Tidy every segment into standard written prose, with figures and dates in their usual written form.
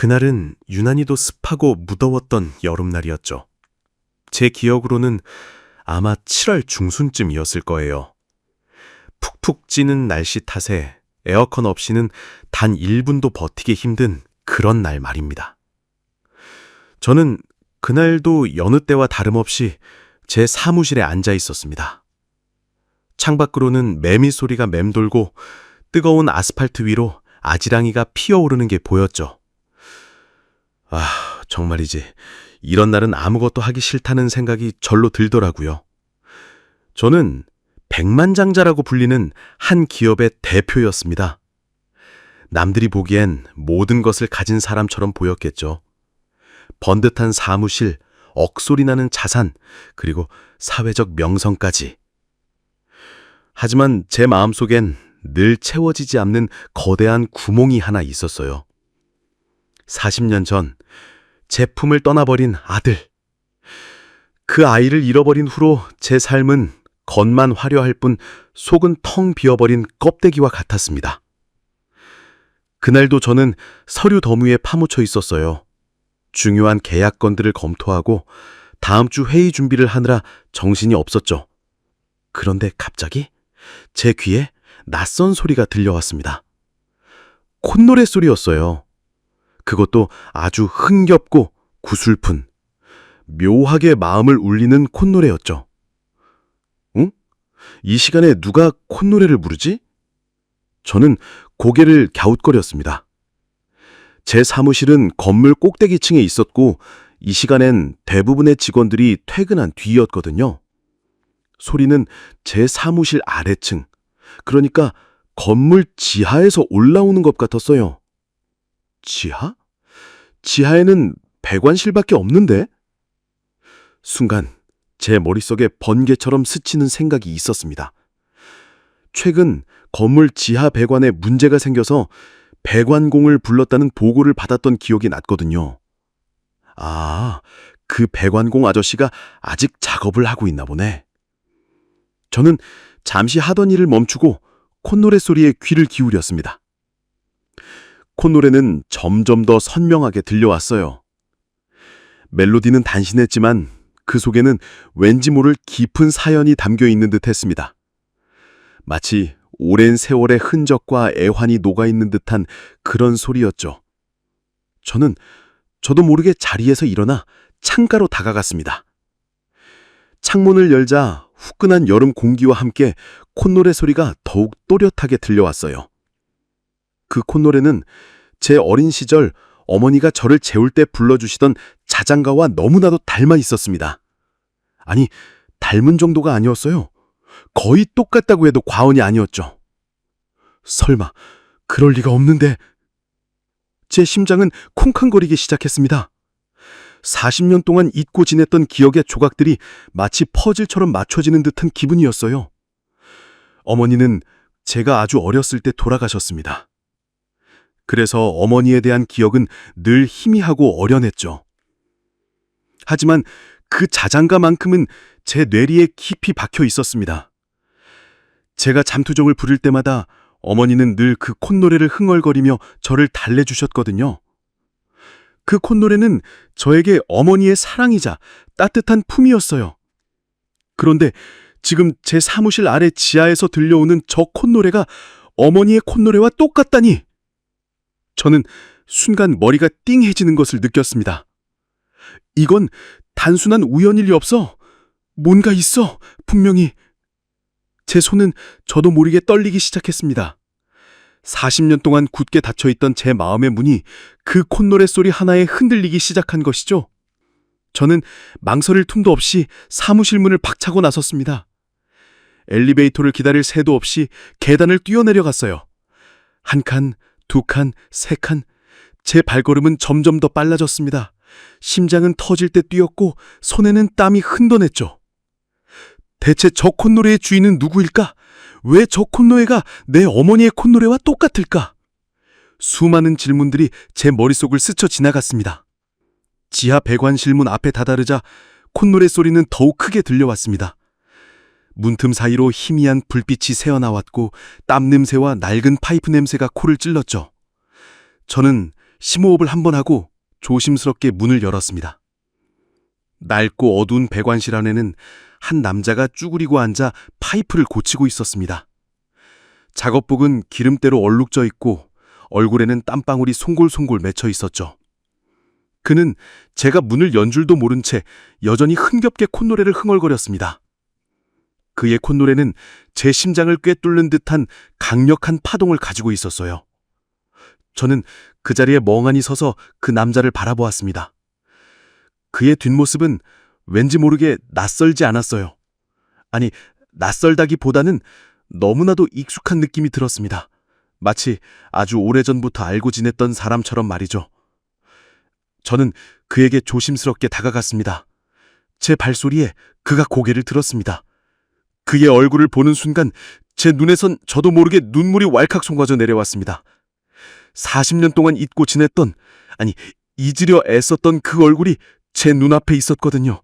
그날은 유난히도 습하고 무더웠던 여름날이었죠. 제 기억으로는 아마 7월 중순쯤이었을 거예요. 푹푹 찌는 날씨 탓에 에어컨 없이는 단 1분도 버티기 힘든 그런 날 말입니다. 저는 그날도 여느 때와 다름없이 제 사무실에 앉아 있었습니다. 창밖으로는 매미 소리가 맴돌고 뜨거운 아스팔트 위로 아지랑이가 피어오르는 게 보였죠. 정말이지. 이런 날은 아무것도 하기 싫다는 생각이 절로 들더라고요. 저는 백만장자라고 불리는 한 기업의 대표였습니다. 남들이 보기엔 모든 것을 가진 사람처럼 보였겠죠. 번듯한 사무실, 억소리 나는 자산, 그리고 사회적 명성까지. 하지만 제 마음속엔 늘 채워지지 않는 거대한 구멍이 하나 있었어요. 40년 전 제품을 떠나버린 아들. 그 아이를 잃어버린 후로 제 삶은 겉만 화려할 뿐 속은 텅 비어버린 껍데기와 같았습니다. 그날도 저는 서류 더미에 파묻혀 있었어요. 중요한 계약건들을 검토하고 다음 주 회의 준비를 하느라 정신이 없었죠. 그런데 갑자기 제 귀에 낯선 소리가 들려왔습니다. 콧노래 소리였어요. 그것도 아주 흥겹고 구슬픈, 묘하게 마음을 울리는 콧노래였죠. 응? 이 시간에 누가 콧노래를 부르지? 저는 고개를 갸웃거렸습니다. 제 사무실은 건물 꼭대기층에 있었고 이 시간엔 대부분의 직원들이 퇴근한 뒤였거든요. 소리는 제 사무실 아래층, 그러니까 건물 지하에서 올라오는 것 같았어요. 지하? 지하에는 배관실밖에 없는데? 순간 제 머릿속에 번개처럼 스치는 생각이 있었습니다. 최근 건물 지하 배관에 문제가 생겨서 배관공을 불렀다는 보고를 받았던 기억이 났거든요. 그 배관공 아저씨가 아직 작업을 하고 있나 보네. 저는 잠시 하던 일을 멈추고 콧노래 소리에 귀를 기울였습니다. 콧노래는 점점 더 선명하게 들려왔어요. 멜로디는 단신했지만 그 속에는 왠지 모를 깊은 사연이 담겨 있는 듯 했습니다. 마치 오랜 세월의 흔적과 애환이 녹아있는 듯한 그런 소리였죠. 저도 모르게 자리에서 일어나 창가로 다가갔습니다. 창문을 열자 후끈한 여름 공기와 함께 콧노래 소리가 더욱 또렷하게 들려왔어요. 그 콧노래는 제 어린 시절 어머니가 저를 재울 때 불러주시던 자장가와 너무나도 닮아 있었습니다. 아니, 닮은 정도가 아니었어요. 거의 똑같다고 해도 과언이 아니었죠. 설마 그럴 리가 없는데. 제 심장은 쿵쾅거리기 시작했습니다. 40년 동안 잊고 지냈던 기억의 조각들이 마치 퍼즐처럼 맞춰지는 듯한 기분이었어요. 어머니는 제가 아주 어렸을 때 돌아가셨습니다. 그래서 어머니에 대한 기억은 늘 희미하고 어련했죠. 하지만 그 자장가만큼은 제 뇌리에 깊이 박혀 있었습니다. 제가 잠투정을 부릴 때마다 어머니는 늘 그 콧노래를 흥얼거리며 저를 달래주셨거든요. 그 콧노래는 저에게 어머니의 사랑이자 따뜻한 품이었어요. 그런데 지금 제 사무실 아래 지하에서 들려오는 저 콧노래가 어머니의 콧노래와 똑같다니! 저는 순간 머리가 띵해지는 것을 느꼈습니다. 이건 단순한 우연일 리 없어. 뭔가 있어, 분명히. 제 손은 저도 모르게 떨리기 시작했습니다. 40년 동안 굳게 닫혀있던 제 마음의 문이 그 콧노래 소리 하나에 흔들리기 시작한 것이죠. 저는 망설일 틈도 없이 사무실 문을 박차고 나섰습니다. 엘리베이터를 기다릴 새도 없이 계단을 뛰어내려갔어요. 한 칸, 두 칸, 세 칸. 제 발걸음은 점점 더 빨라졌습니다. 심장은 터질 때 뛰었고 손에는 땀이 흔들냈죠. 대체 저 콧노래의 주인은 누구일까? 왜 저 콧노래가 내 어머니의 콧노래와 똑같을까? 수많은 질문들이 제 머릿속을 스쳐 지나갔습니다. 지하 배관실 문 앞에 다다르자 콧노래 소리는 더욱 크게 들려왔습니다. 문틈 사이로 희미한 불빛이 새어나왔고 땀 냄새와 낡은 파이프 냄새가 코를 찔렀죠. 저는 심호흡을 한 번 하고 조심스럽게 문을 열었습니다. 낡고 어두운 배관실 안에는 한 남자가 쭈그리고 앉아 파이프를 고치고 있었습니다. 작업복은 기름때로 얼룩져 있고 얼굴에는 땀방울이 송골송골 맺혀 있었죠. 그는 제가 문을 연 줄도 모른 채 여전히 흥겹게 콧노래를 흥얼거렸습니다. 그의 콧노래는 제 심장을 꿰뚫는 듯한 강력한 파동을 가지고 있었어요. 저는 그 자리에 멍하니 서서 그 남자를 바라보았습니다. 그의 뒷모습은 왠지 모르게 낯설지 않았어요. 아니, 낯설다기보다는 너무나도 익숙한 느낌이 들었습니다. 마치 아주 오래전부터 알고 지냈던 사람처럼 말이죠. 저는 그에게 조심스럽게 다가갔습니다. 제 발소리에 그가 고개를 들었습니다. 그의 얼굴을 보는 순간 제 눈에선 저도 모르게 눈물이 왈칵 쏟아져 내려왔습니다. 40년 동안 잊고 지냈던, 아니 잊으려 애썼던 그 얼굴이 제 눈앞에 있었거든요.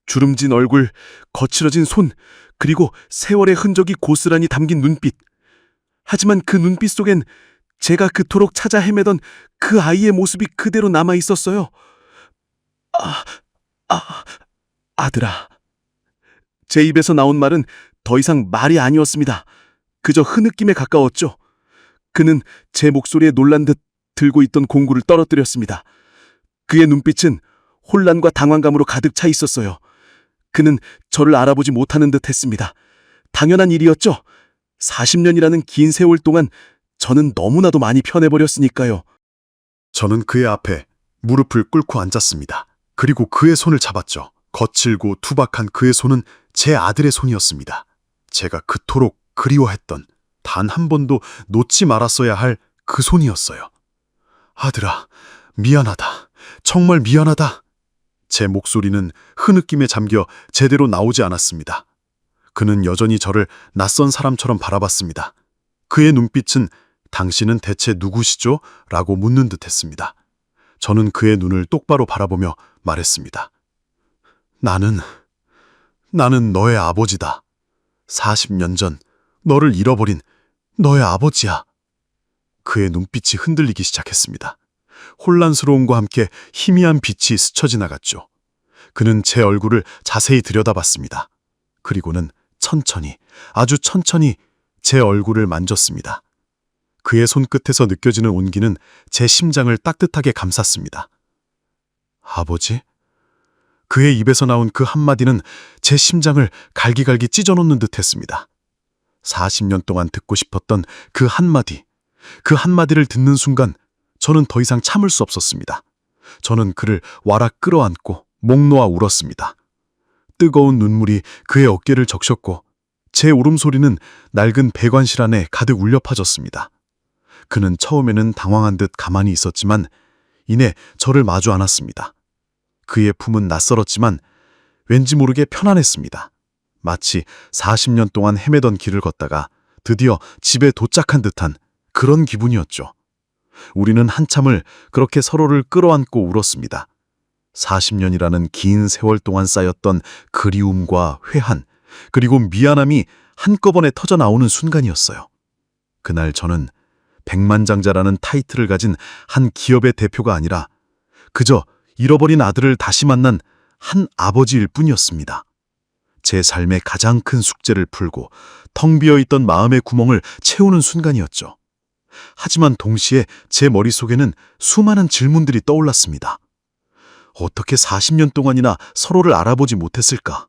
주름진 얼굴, 거칠어진 손, 그리고 세월의 흔적이 고스란히 담긴 눈빛. 하지만 그 눈빛 속엔 제가 그토록 찾아 헤매던 그 아이의 모습이 그대로 남아 있었어요. 아들아. 제 입에서 나온 말은 더 이상 말이 아니었습니다. 그저 흐느낌에 가까웠죠. 그는 제 목소리에 놀란 듯 들고 있던 공구를 떨어뜨렸습니다. 그의 눈빛은 혼란과 당황감으로 가득 차 있었어요. 그는 저를 알아보지 못하는 듯 했습니다. 당연한 일이었죠. 40년이라는 긴 세월 동안 저는 너무나도 많이 편해버렸으니까요. 저는 그의 앞에 무릎을 꿇고 앉았습니다. 그리고 그의 손을 잡았죠. 거칠고 투박한 그의 손은 제 아들의 손이었습니다. 제가 그토록 그리워했던, 단 한 번도 놓지 말았어야 할 그 손이었어요. 아들아, 미안하다. 정말 미안하다. 제 목소리는 흐느낌에 잠겨 제대로 나오지 않았습니다. 그는 여전히 저를 낯선 사람처럼 바라봤습니다. 그의 눈빛은 당신은 대체 누구시죠? 라고 묻는 듯 했습니다. 저는 그의 눈을 똑바로 바라보며 말했습니다. 나는 너의 아버지다. 40년 전 너를 잃어버린 너의 아버지야. 그의 눈빛이 흔들리기 시작했습니다. 혼란스러움과 함께 희미한 빛이 스쳐 지나갔죠. 그는 제 얼굴을 자세히 들여다봤습니다. 그리고는 천천히, 아주 천천히 제 얼굴을 만졌습니다. 그의 손끝에서 느껴지는 온기는 제 심장을 따뜻하게 감쌌습니다. 아버지? 그의 입에서 나온 그 한마디는 제 심장을 갈기갈기 찢어놓는 듯 했습니다. 40년 동안 듣고 싶었던 그 한마디를 듣는 순간 저는 더 이상 참을 수 없었습니다. 저는 그를 와락 끌어안고 목 놓아 울었습니다. 뜨거운 눈물이 그의 어깨를 적셨고 제 울음소리는 낡은 배관실 안에 가득 울려 퍼졌습니다. 그는 처음에는 당황한 듯 가만히 있었지만 이내 저를 마주 안았습니다. 그의 품은 낯설었지만 왠지 모르게 편안했습니다. 마치 40년 동안 헤매던 길을 걷다가 드디어 집에 도착한 듯한 그런 기분이었죠. 우리는 한참을 그렇게 서로를 끌어안고 울었습니다. 40년이라는 긴 세월 동안 쌓였던 그리움과 회한, 그리고 미안함이 한꺼번에 터져나오는 순간이었어요. 그날 저는 백만장자라는 타이틀을 가진 한 기업의 대표가 아니라 그저 잃어버린 아들을 다시 만난 한 아버지일 뿐이었습니다. 제 삶의 가장 큰 숙제를 풀고 텅 비어있던 마음의 구멍을 채우는 순간이었죠. 하지만 동시에 제 머릿속에는 수많은 질문들이 떠올랐습니다. 어떻게 40년 동안이나 서로를 알아보지 못했을까?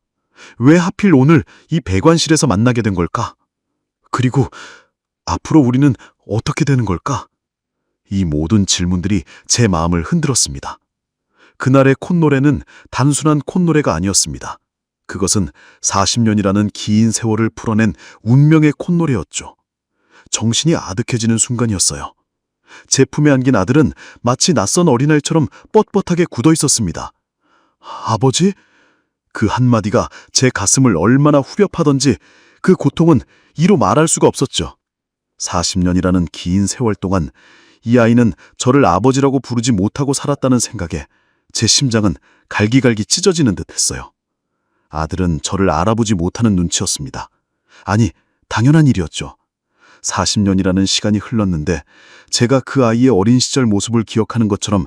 왜 하필 오늘 이 배관실에서 만나게 된 걸까? 그리고 앞으로 우리는 어떻게 되는 걸까? 이 모든 질문들이 제 마음을 흔들었습니다. 그날의 콧노래는 단순한 콧노래가 아니었습니다. 그것은 40년이라는 긴 세월을 풀어낸 운명의 콧노래였죠. 정신이 아득해지는 순간이었어요. 제 품에 안긴 아들은 마치 낯선 어린아이처럼 뻣뻣하게 굳어 있었습니다. 아버지? 그 한마디가 제 가슴을 얼마나 후벼 파던지 그 고통은 이로 말할 수가 없었죠. 40년이라는 긴 세월 동안 이 아이는 저를 아버지라고 부르지 못하고 살았다는 생각에 제 심장은 갈기갈기 찢어지는 듯 했어요. 아들은 저를 알아보지 못하는 눈치였습니다. 아니, 당연한 일이었죠. 40년이라는 시간이 흘렀는데 제가 그 아이의 어린 시절 모습을 기억하는 것처럼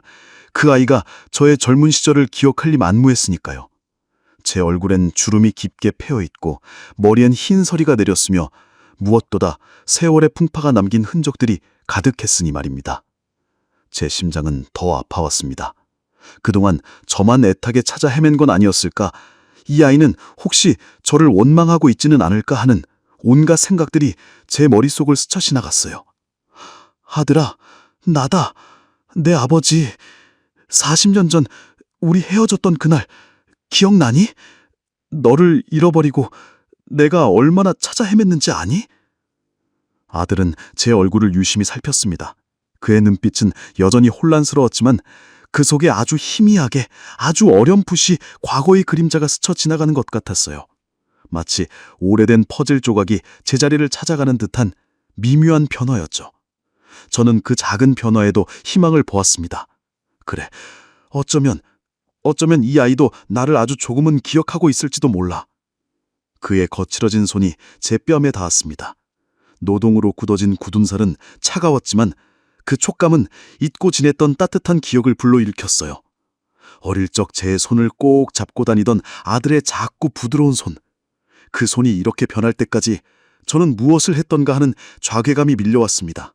그 아이가 저의 젊은 시절을 기억할 리 만무했으니까요. 제 얼굴엔 주름이 깊게 패여 있고 머리엔 흰 서리가 내렸으며 무엇보다 세월의 풍파가 남긴 흔적들이 가득했으니 말입니다. 제 심장은 더 아파왔습니다. 그동안 저만 애타게 찾아 헤맨 건 아니었을까? 이 아이는 혹시 저를 원망하고 있지는 않을까 하는 온갖 생각들이 제 머릿속을 스쳐 지나갔어요. 아들아, 나다. 내 아버지. 40년 전 우리 헤어졌던 그날 기억나니? 너를 잃어버리고 내가 얼마나 찾아 헤맸는지 아니? 아들은 제 얼굴을 유심히 살폈습니다. 그의 눈빛은 여전히 혼란스러웠지만 그 속에 아주 희미하게, 아주 어렴풋이 과거의 그림자가 스쳐 지나가는 것 같았어요. 마치 오래된 퍼즐 조각이 제자리를 찾아가는 듯한 미묘한 변화였죠. 저는 그 작은 변화에도 희망을 보았습니다. 그래, 어쩌면 이 아이도 나를 아주 조금은 기억하고 있을지도 몰라. 그의 거칠어진 손이 제 뺨에 닿았습니다. 노동으로 굳어진 굳은 살은 차가웠지만 그 촉감은 잊고 지냈던 따뜻한 기억을 불러일으켰어요. 어릴 적 제 손을 꼭 잡고 다니던 아들의 작고 부드러운 손. 그 손이 이렇게 변할 때까지 저는 무엇을 했던가 하는 좌괴감이 밀려왔습니다.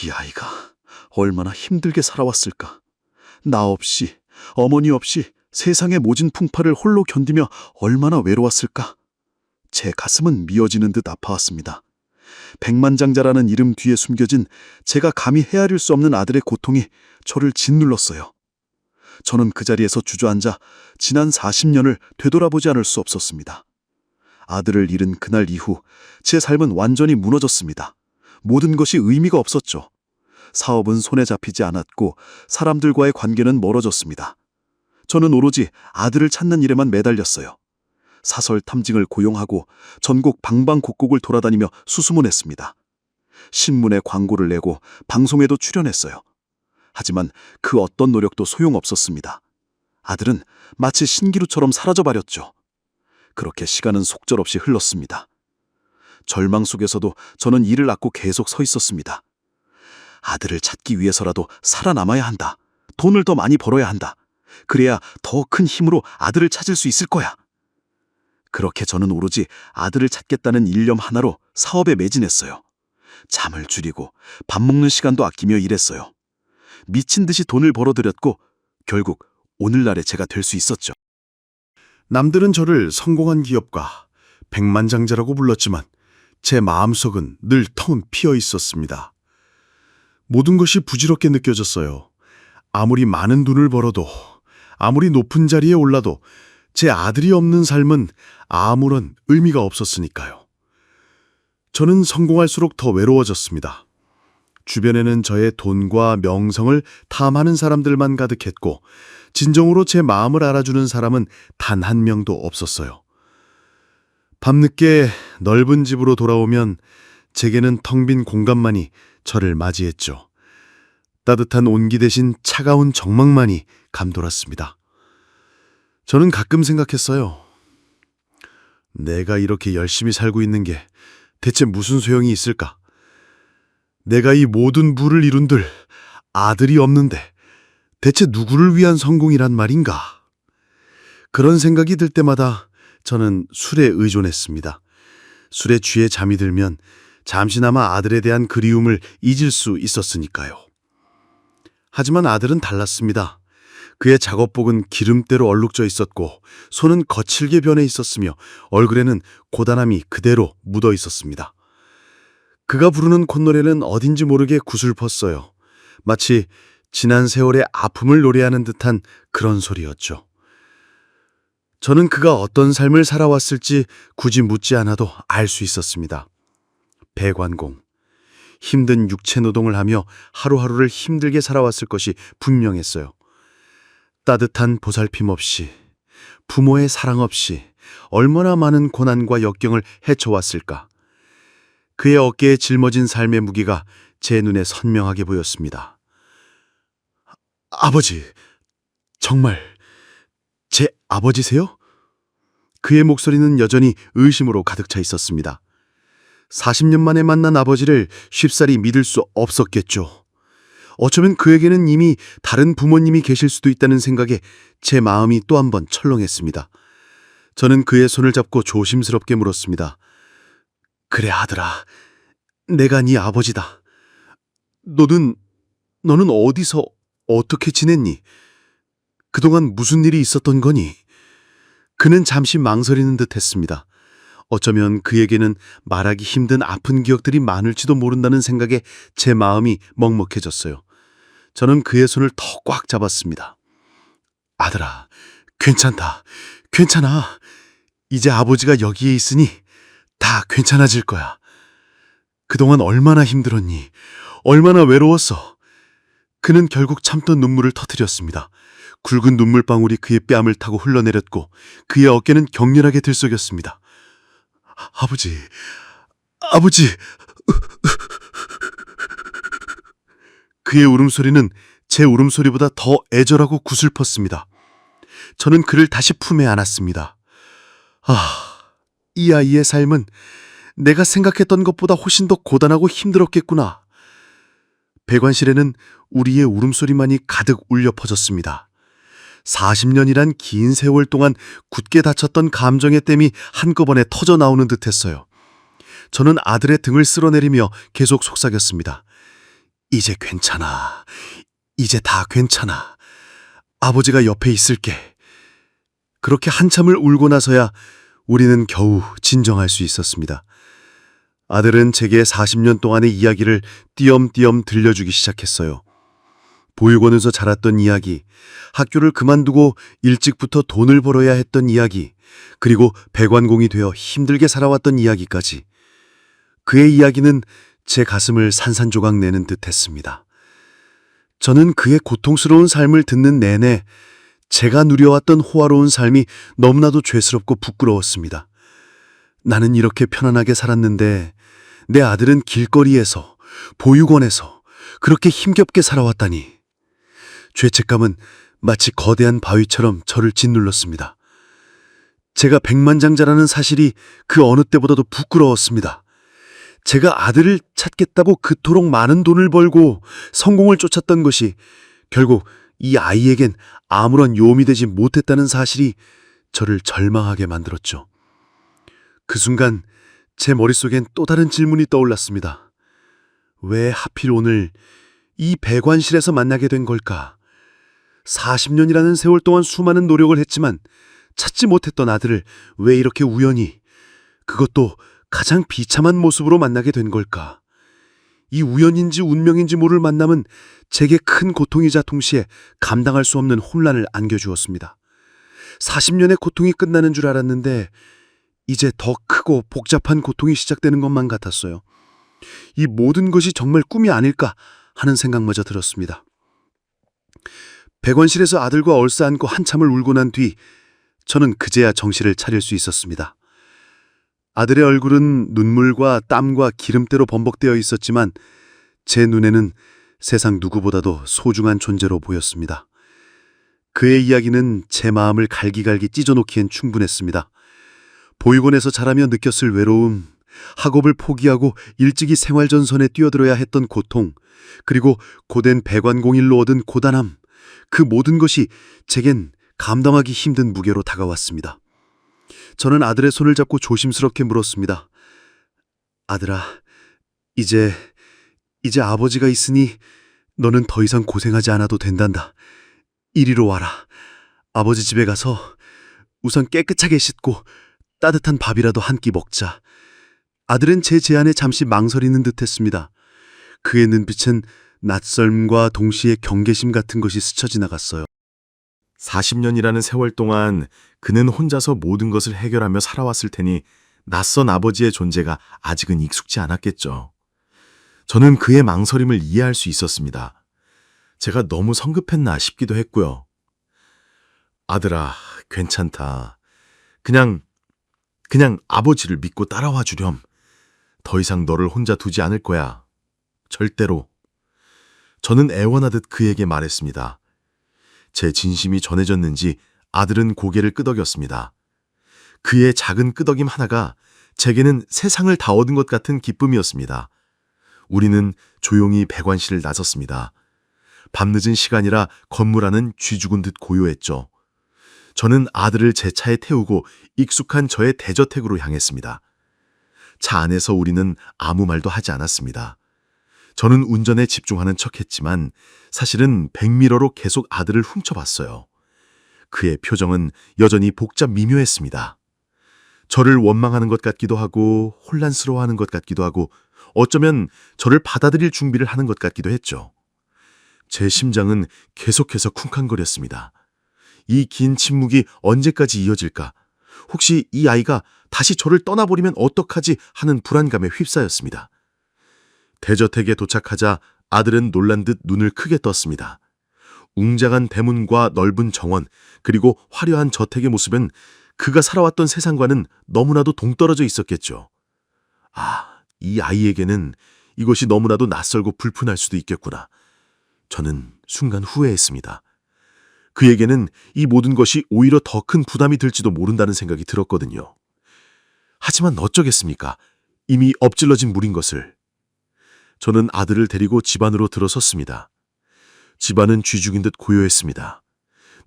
이 아이가 얼마나 힘들게 살아왔을까. 나 없이, 어머니 없이 세상의 모진 풍파를 홀로 견디며 얼마나 외로웠을까. 제 가슴은 미어지는 듯 아파왔습니다. 백만장자라는 이름 뒤에 숨겨진 제가 감히 헤아릴 수 없는 아들의 고통이 저를 짓눌렀어요. 저는 그 자리에서 주저앉아 지난 40년을 되돌아보지 않을 수 없었습니다. 아들을 잃은 그날 이후 제 삶은 완전히 무너졌습니다. 모든 것이 의미가 없었죠. 사업은 손에 잡히지 않았고 사람들과의 관계는 멀어졌습니다. 저는 오로지 아들을 찾는 일에만 매달렸어요. 사설 탐증을 고용하고 전국 방방곡곡을 돌아다니며 수소문했습니다. 신문에 광고를 내고 방송에도 출연했어요. 하지만 그 어떤 노력도 소용없었습니다. 아들은 마치 신기루처럼 사라져버렸죠. 그렇게 시간은 속절없이 흘렀습니다. 절망 속에서도 저는 이를 안고 계속 서 있었습니다. 아들을 찾기 위해서라도 살아남아야 한다. 돈을 더 많이 벌어야 한다. 그래야 더 큰 힘으로 아들을 찾을 수 있을 거야. 그렇게 저는 오로지 아들을 찾겠다는 일념 하나로 사업에 매진했어요. 잠을 줄이고 밥 먹는 시간도 아끼며 일했어요. 미친 듯이 돈을 벌어들였고 결국 오늘날의 제가 될 수 있었죠. 남들은 저를 성공한 기업가, 백만장자라고 불렀지만 제 마음속은 늘 텅 비어 있었습니다. 모든 것이 부질없게 느껴졌어요. 아무리 많은 돈을 벌어도, 아무리 높은 자리에 올라도 제 아들이 없는 삶은 아무런 의미가 없었으니까요. 저는 성공할수록 더 외로워졌습니다. 주변에는 저의 돈과 명성을 탐하는 사람들만 가득했고 진정으로 제 마음을 알아주는 사람은 단 한 명도 없었어요. 밤늦게 넓은 집으로 돌아오면 제게는 텅 빈 공간만이 저를 맞이했죠. 따뜻한 온기 대신 차가운 정막만이 감돌았습니다. 저는 가끔 생각했어요. 내가 이렇게 열심히 살고 있는 게 대체 무슨 소용이 있을까? 내가 이 모든 부를 이룬들 아들이 없는데 대체 누구를 위한 성공이란 말인가? 그런 생각이 들 때마다 저는 술에 의존했습니다. 술에 취해 잠이 들면 잠시나마 아들에 대한 그리움을 잊을 수 있었으니까요. 하지만 아들은 달랐습니다. 그의 작업복은 기름때로 얼룩져 있었고 손은 거칠게 변해 있었으며 얼굴에는 고단함이 그대로 묻어 있었습니다. 그가 부르는 콧노래는 어딘지 모르게 구슬펐어요. 마치 지난 세월의 아픔을 노래하는 듯한 그런 소리였죠. 저는 그가 어떤 삶을 살아왔을지 굳이 묻지 않아도 알 수 있었습니다. 배관공, 힘든 육체 노동을 하며 하루하루를 힘들게 살아왔을 것이 분명했어요. 따뜻한 보살핌 없이, 부모의 사랑 없이 얼마나 많은 고난과 역경을 헤쳐왔을까. 그의 어깨에 짊어진 삶의 무게가 제 눈에 선명하게 보였습니다. 아버지, 정말 제 아버지세요? 그의 목소리는 여전히 의심으로 가득 차 있었습니다. 40년 만에 만난 아버지를 쉽사리 믿을 수 없었겠죠. 어쩌면 그에게는 이미 다른 부모님이 계실 수도 있다는 생각에 제 마음이 또 한 번 철렁했습니다. 저는 그의 손을 잡고 조심스럽게 물었습니다. 그래 아들아, 내가 네 아버지다. 너는 어디서 어떻게 지냈니? 그동안 무슨 일이 있었던 거니? 그는 잠시 망설이는 듯 했습니다. 어쩌면 그에게는 말하기 힘든 아픈 기억들이 많을지도 모른다는 생각에 제 마음이 먹먹해졌어요. 저는 그의 손을 더 꽉 잡았습니다. 아들아, 괜찮다. 괜찮아. 이제 아버지가 여기에 있으니 다 괜찮아질 거야. 그동안 얼마나 힘들었니? 얼마나 외로웠어? 그는 결국 참던 눈물을 터뜨렸습니다. 굵은 눈물방울이 그의 뺨을 타고 흘러내렸고 그의 어깨는 격렬하게 들썩였습니다. 아버지, 아버지. 그의 울음소리는 제 울음소리보다 더 애절하고 구슬펐습니다. 저는 그를 다시 품에 안았습니다. 이 아이의 삶은 내가 생각했던 것보다 훨씬 더 고단하고 힘들었겠구나. 배관실에는 우리의 울음소리만이 가득 울려 퍼졌습니다. 40년이란 긴 세월 동안 굳게 닫혔던 감정의 댐이 한꺼번에 터져 나오는 듯했어요. 저는 아들의 등을 쓸어내리며 계속 속삭였습니다. 이제 괜찮아. 이제 다 괜찮아. 아버지가 옆에 있을게. 그렇게 한참을 울고 나서야 우리는 겨우 진정할 수 있었습니다. 아들은 제게 40년 동안의 이야기를 띄엄띄엄 들려주기 시작했어요. 보육원에서 자랐던 이야기, 학교를 그만두고 일찍부터 돈을 벌어야 했던 이야기, 그리고 배관공이 되어 힘들게 살아왔던 이야기까지. 그의 이야기는 제 가슴을 산산조각 내는 듯 했습니다. 저는 그의 고통스러운 삶을 듣는 내내 제가 누려왔던 호화로운 삶이 너무나도 죄스럽고 부끄러웠습니다. 나는 이렇게 편안하게 살았는데 내 아들은 길거리에서, 보육원에서 그렇게 힘겹게 살아왔다니. 죄책감은 마치 거대한 바위처럼 저를 짓눌렀습니다. 제가 백만장자라는 사실이 그 어느 때보다도 부끄러웠습니다. 제가 아들을 찾겠다고 그토록 많은 돈을 벌고 성공을 쫓았던 것이 결국 이 아이에겐 아무런 요움이 되지 못했다는 사실이 저를 절망하게 만들었죠. 그 순간 제 머릿속엔 또 다른 질문이 떠올랐습니다. 왜 하필 오늘 이 배관실에서 만나게 된 걸까? 40년이라는 세월 동안 수많은 노력을 했지만 찾지 못했던 아들을 왜 이렇게 우연히, 그것도 가장 비참한 모습으로 만나게 된 걸까? 이 우연인지 운명인지 모를 만남은 제게 큰 고통이자 동시에 감당할 수 없는 혼란을 안겨주었습니다. 40년의 고통이 끝나는 줄 알았는데 이제 더 크고 복잡한 고통이 시작되는 것만 같았어요. 이 모든 것이 정말 꿈이 아닐까 하는 생각마저 들었습니다. 배관실에서 아들과 얼싸안고 한참을 울고 난 뒤 저는 그제야 정신을 차릴 수 있었습니다. 아들의 얼굴은 눈물과 땀과 기름때로 범벅되어 있었지만 제 눈에는 세상 누구보다도 소중한 존재로 보였습니다. 그의 이야기는 제 마음을 갈기갈기 찢어놓기엔 충분했습니다. 보육원에서 자라며 느꼈을 외로움, 학업을 포기하고 일찍이 생활전선에 뛰어들어야 했던 고통, 그리고 고된 배관공일로 얻은 고단함, 그 모든 것이 제겐 감당하기 힘든 무게로 다가왔습니다. 저는 아들의 손을 잡고 조심스럽게 물었습니다. 아들아, 이제 아버지가 있으니 너는 더 이상 고생하지 않아도 된단다. 이리로 와라. 아버지 집에 가서 우선 깨끗하게 씻고 따뜻한 밥이라도 한 끼 먹자. 아들은 제 제안에 잠시 망설이는 듯했습니다. 그의 눈빛은 낯설음과 동시에 경계심 같은 것이 스쳐 지나갔어요. 40년이라는 세월 동안 그는 혼자서 모든 것을 해결하며 살아왔을 테니 낯선 아버지의 존재가 아직은 익숙지 않았겠죠. 저는 그의 망설임을 이해할 수 있었습니다. 제가 너무 성급했나 싶기도 했고요. 아들아, 괜찮다. 그냥 아버지를 믿고 따라와 주렴. 더 이상 너를 혼자 두지 않을 거야. 절대로. 저는 애원하듯 그에게 말했습니다. 제 진심이 전해졌는지 아들은 고개를 끄덕였습니다. 그의 작은 끄덕임 하나가 제게는 세상을 다 얻은 것 같은 기쁨이었습니다. 우리는 조용히 배관실을 나섰습니다. 밤늦은 시간이라 건물 안은 쥐 죽은 듯 고요했죠. 저는 아들을 제 차에 태우고 익숙한 저의 대저택으로 향했습니다. 차 안에서 우리는 아무 말도 하지 않았습니다. 저는 운전에 집중하는 척했지만 사실은 백미러로 계속 아들을 훔쳐봤어요. 그의 표정은 여전히 복잡 미묘했습니다. 저를 원망하는 것 같기도 하고 혼란스러워하는 것 같기도 하고 어쩌면 저를 받아들일 준비를 하는 것 같기도 했죠. 제 심장은 계속해서 쿵쾅거렸습니다. 이 긴 침묵이 언제까지 이어질까? 혹시 이 아이가 다시 저를 떠나버리면 어떡하지 하는 불안감에 휩싸였습니다. 대저택에 도착하자 아들은 놀란 듯 눈을 크게 떴습니다. 웅장한 대문과 넓은 정원, 그리고 화려한 저택의 모습은 그가 살아왔던 세상과는 너무나도 동떨어져 있었겠죠. 이 아이에게는 이것이 너무나도 낯설고 불편할 수도 있겠구나. 저는 순간 후회했습니다. 그에게는 이 모든 것이 오히려 더 큰 부담이 될지도 모른다는 생각이 들었거든요. 하지만 어쩌겠습니까? 이미 엎질러진 물인 것을. 저는 아들을 데리고 집 안으로 들어섰습니다. 집안은 쥐 죽인 듯 고요했습니다.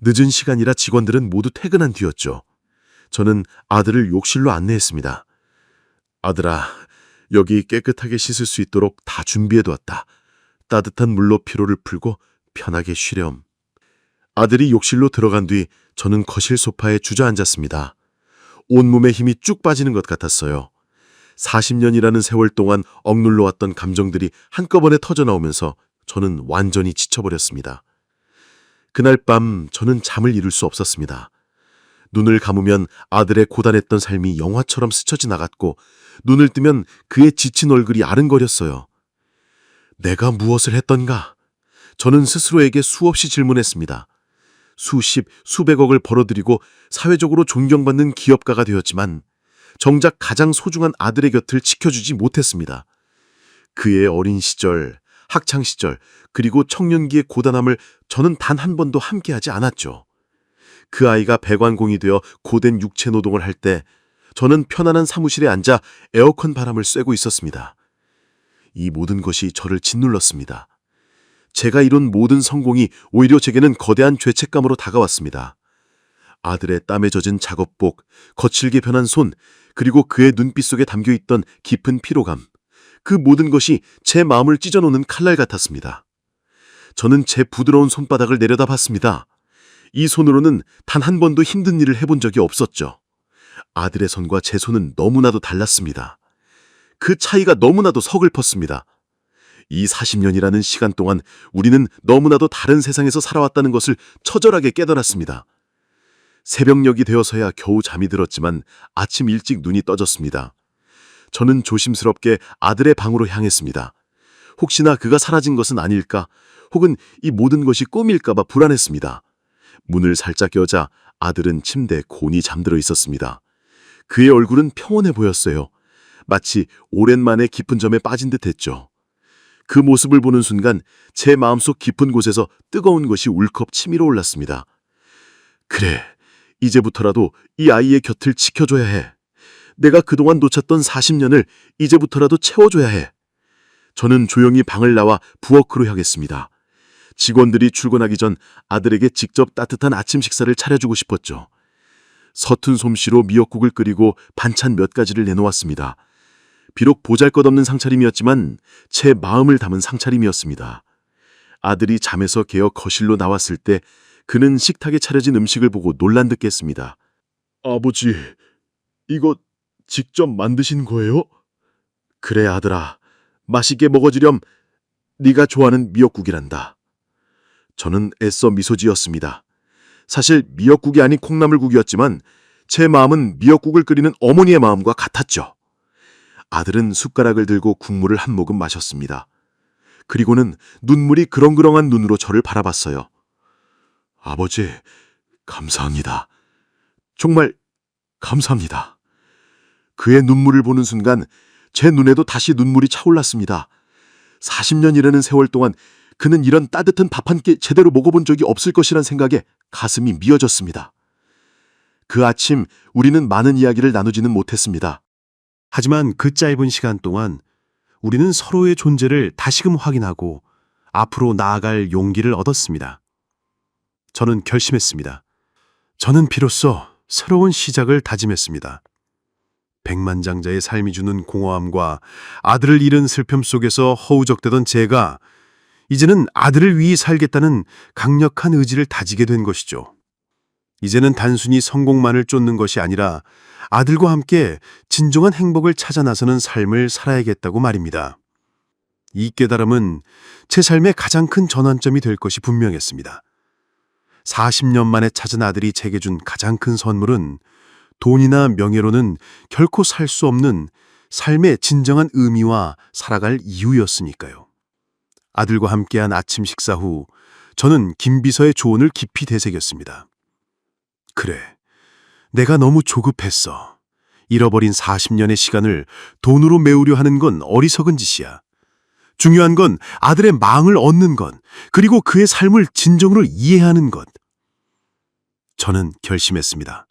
늦은 시간이라 직원들은 모두 퇴근한 뒤였죠. 저는 아들을 욕실로 안내했습니다. 아들아, 여기 깨끗하게 씻을 수 있도록 다 준비해두었다. 따뜻한 물로 피로를 풀고 편하게 쉬렴. 아들이 욕실로 들어간 뒤 저는 거실 소파에 주저앉았습니다. 온몸에 힘이 쭉 빠지는 것 같았어요. 40년이라는 세월 동안 억눌러 왔던 감정들이 한꺼번에 터져나오면서 저는 완전히 지쳐버렸습니다. 그날 밤 저는 잠을 이룰 수 없었습니다. 눈을 감으면 아들의 고단했던 삶이 영화처럼 스쳐 지나갔고 눈을 뜨면 그의 지친 얼굴이 아른거렸어요. 내가 무엇을 했던가? 저는 스스로에게 수없이 질문했습니다. 수십, 수백억을 벌어들이고 사회적으로 존경받는 기업가가 되었지만 정작 가장 소중한 아들의 곁을 지켜주지 못했습니다. 그의 어린 시절, 학창시절, 그리고 청년기의 고단함을 저는 단 한 번도 함께하지 않았죠. 그 아이가 배관공이 되어 고된 육체 노동을 할 때 저는 편안한 사무실에 앉아 에어컨 바람을 쐬고 있었습니다. 이 모든 것이 저를 짓눌렀습니다. 제가 이룬 모든 성공이 오히려 제게는 거대한 죄책감으로 다가왔습니다. 아들의 땀에 젖은 작업복, 거칠게 변한 손, 그리고 그의 눈빛 속에 담겨있던 깊은 피로감. 그 모든 것이 제 마음을 찢어놓는 칼날 같았습니다. 저는 제 부드러운 손바닥을 내려다봤습니다. 이 손으로는 단 한 번도 힘든 일을 해본 적이 없었죠. 아들의 손과 제 손은 너무나도 달랐습니다. 그 차이가 너무나도 서글펐습니다. 이 40년이라는 시간 동안 우리는 너무나도 다른 세상에서 살아왔다는 것을 처절하게 깨달았습니다. 새벽녘이 되어서야 겨우 잠이 들었지만 아침 일찍 눈이 떠졌습니다. 저는 조심스럽게 아들의 방으로 향했습니다. 혹시나 그가 사라진 것은 아닐까, 혹은 이 모든 것이 꿈일까 봐 불안했습니다. 문을 살짝 여자 아들은 침대에 곤히 잠들어 있었습니다. 그의 얼굴은 평온해 보였어요. 마치 오랜만에 깊은 잠에 빠진 듯했죠. 그 모습을 보는 순간 제 마음속 깊은 곳에서 뜨거운 것이 울컥 치밀어 올랐습니다. 그래, 이제부터라도 이 아이의 곁을 지켜줘야 해. 내가 그동안 놓쳤던 40년을 이제부터라도 채워줘야 해. 저는 조용히 방을 나와 부엌으로 향했습니다. 직원들이 출근하기 전 아들에게 직접 따뜻한 아침 식사를 차려주고 싶었죠. 서툰 솜씨로 미역국을 끓이고 반찬 몇 가지를 내놓았습니다. 비록 보잘것없는 상차림이었지만 제 마음을 담은 상차림이었습니다. 아들이 잠에서 깨어 거실로 나왔을 때 그는 식탁에 차려진 음식을 보고 놀란 듯했습니다. 아버지, 이거 직접 만드신 거예요? 그래 아들아, 맛있게 먹어주렴. 네가 좋아하는 미역국이란다. 저는 애써 미소 지었습니다. 사실 미역국이 아닌 콩나물국이었지만 제 마음은 미역국을 끓이는 어머니의 마음과 같았죠. 아들은 숟가락을 들고 국물을 한 모금 마셨습니다. 그리고는 눈물이 그렁그렁한 눈으로 저를 바라봤어요. 아버지, 감사합니다. 정말 감사합니다. 그의 눈물을 보는 순간 제 눈에도 다시 눈물이 차올랐습니다. 40년이라는 세월 동안 그는 이런 따뜻한 밥 한 끼 제대로 먹어본 적이 없을 것이란 생각에 가슴이 미어졌습니다. 그 아침 우리는 많은 이야기를 나누지는 못했습니다. 하지만 그 짧은 시간 동안 우리는 서로의 존재를 다시금 확인하고 앞으로 나아갈 용기를 얻었습니다. 저는 결심했습니다. 저는 비로소 새로운 시작을 다짐했습니다. 백만장자의 삶이 주는 공허함과 아들을 잃은 슬픔 속에서 허우적대던 제가 이제는 아들을 위해 살겠다는 강력한 의지를 다지게 된 것이죠. 이제는 단순히 성공만을 쫓는 것이 아니라 아들과 함께 진정한 행복을 찾아 나서는 삶을 살아야겠다고 말입니다. 이 깨달음은 제 삶의 가장 큰 전환점이 될 것이 분명했습니다. 40년 만에 찾은 아들이 제게 준 가장 큰 선물은 돈이나 명예로는 결코 살 수 없는 삶의 진정한 의미와 살아갈 이유였으니까요. 아들과 함께한 아침 식사 후 저는 김비서의 조언을 깊이 되새겼습니다. 그래, 내가 너무 조급했어. 잃어버린 40년의 시간을 돈으로 메우려 하는 건 어리석은 짓이야. 중요한 건 아들의 마음을 얻는 것, 그리고 그의 삶을 진정으로 이해하는 것. 저는 결심했습니다.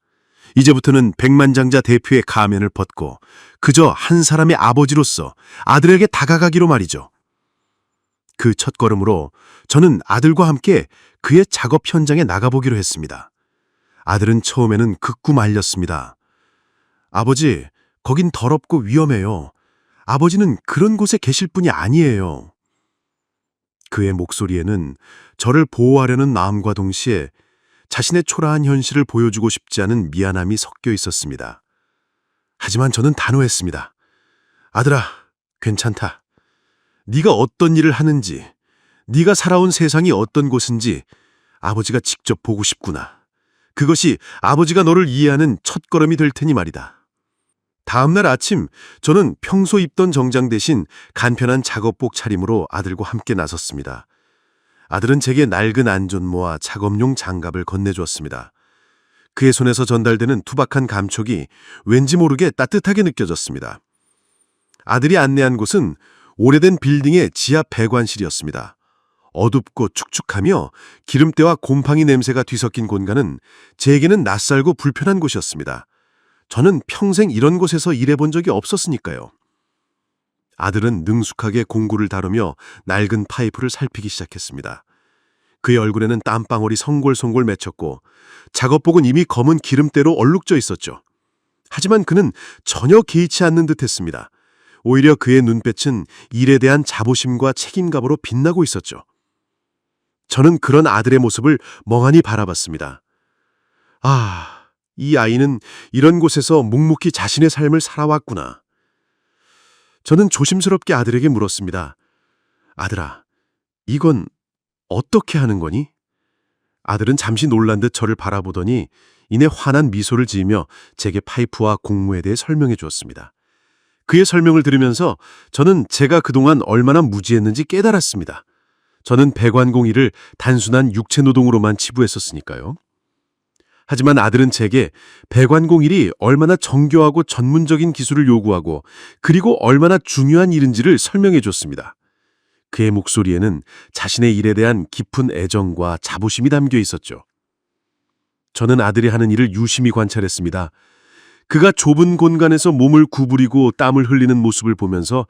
이제부터는 백만장자 대표의 가면을 벗고 그저 한 사람의 아버지로서 아들에게 다가가기로 말이죠. 그 첫걸음으로 저는 아들과 함께 그의 작업 현장에 나가보기로 했습니다. 아들은 처음에는 극구 말렸습니다. 아버지, 거긴 더럽고 위험해요. 아버지는 그런 곳에 계실 분이 아니에요. 그의 목소리에는 저를 보호하려는 마음과 동시에 자신의 초라한 현실을 보여주고 싶지 않은 미안함이 섞여 있었습니다. 하지만 저는 단호했습니다. 아들아, 괜찮다. 네가 어떤 일을 하는지, 네가 살아온 세상이 어떤 곳인지 아버지가 직접 보고 싶구나. 그것이 아버지가 너를 이해하는 첫걸음이 될 테니 말이다. 다음 날 아침 저는 평소 입던 정장 대신 간편한 작업복 차림으로 아들과 함께 나섰습니다. 아들은 제게 낡은 안전모와 작업용 장갑을 건네주었습니다. 그의 손에서 전달되는 투박한 감촉이 왠지 모르게 따뜻하게 느껴졌습니다. 아들이 안내한 곳은 오래된 빌딩의 지하 배관실이었습니다. 어둡고 축축하며 기름때와 곰팡이 냄새가 뒤섞인 공간은 제게는 낯설고 불편한 곳이었습니다. 저는 평생 이런 곳에서 일해본 적이 없었으니까요. 아들은 능숙하게 공구를 다루며 낡은 파이프를 살피기 시작했습니다. 그의 얼굴에는 땀방울이 송골송골 맺혔고 작업복은 이미 검은 기름때로 얼룩져 있었죠. 하지만 그는 전혀 개의치 않는 듯했습니다. 오히려 그의 눈빛은 일에 대한 자부심과 책임감으로 빛나고 있었죠. 저는 그런 아들의 모습을 멍하니 바라봤습니다. 아, 이 아이는 이런 곳에서 묵묵히 자신의 삶을 살아왔구나. 저는 조심스럽게 아들에게 물었습니다. 아들아, 이건 어떻게 하는 거니? 아들은 잠시 놀란 듯 저를 바라보더니 이내 환한 미소를 지으며 제게 파이프와 공무에 대해 설명해 주었습니다. 그의 설명을 들으면서 저는 제가 그동안 얼마나 무지했는지 깨달았습니다. 저는 배관공 일을 단순한 육체노동으로만 치부했었으니까요. 하지만 아들은 제게 배관공 일이 얼마나 정교하고 전문적인 기술을 요구하고 그리고 얼마나 중요한 일인지를 설명해 줬습니다. 그의 목소리에는 자신의 일에 대한 깊은 애정과 자부심이 담겨 있었죠. 저는 아들이 하는 일을 유심히 관찰했습니다. 그가 좁은 공간에서 몸을 구부리고 땀을 흘리는 모습을 보면서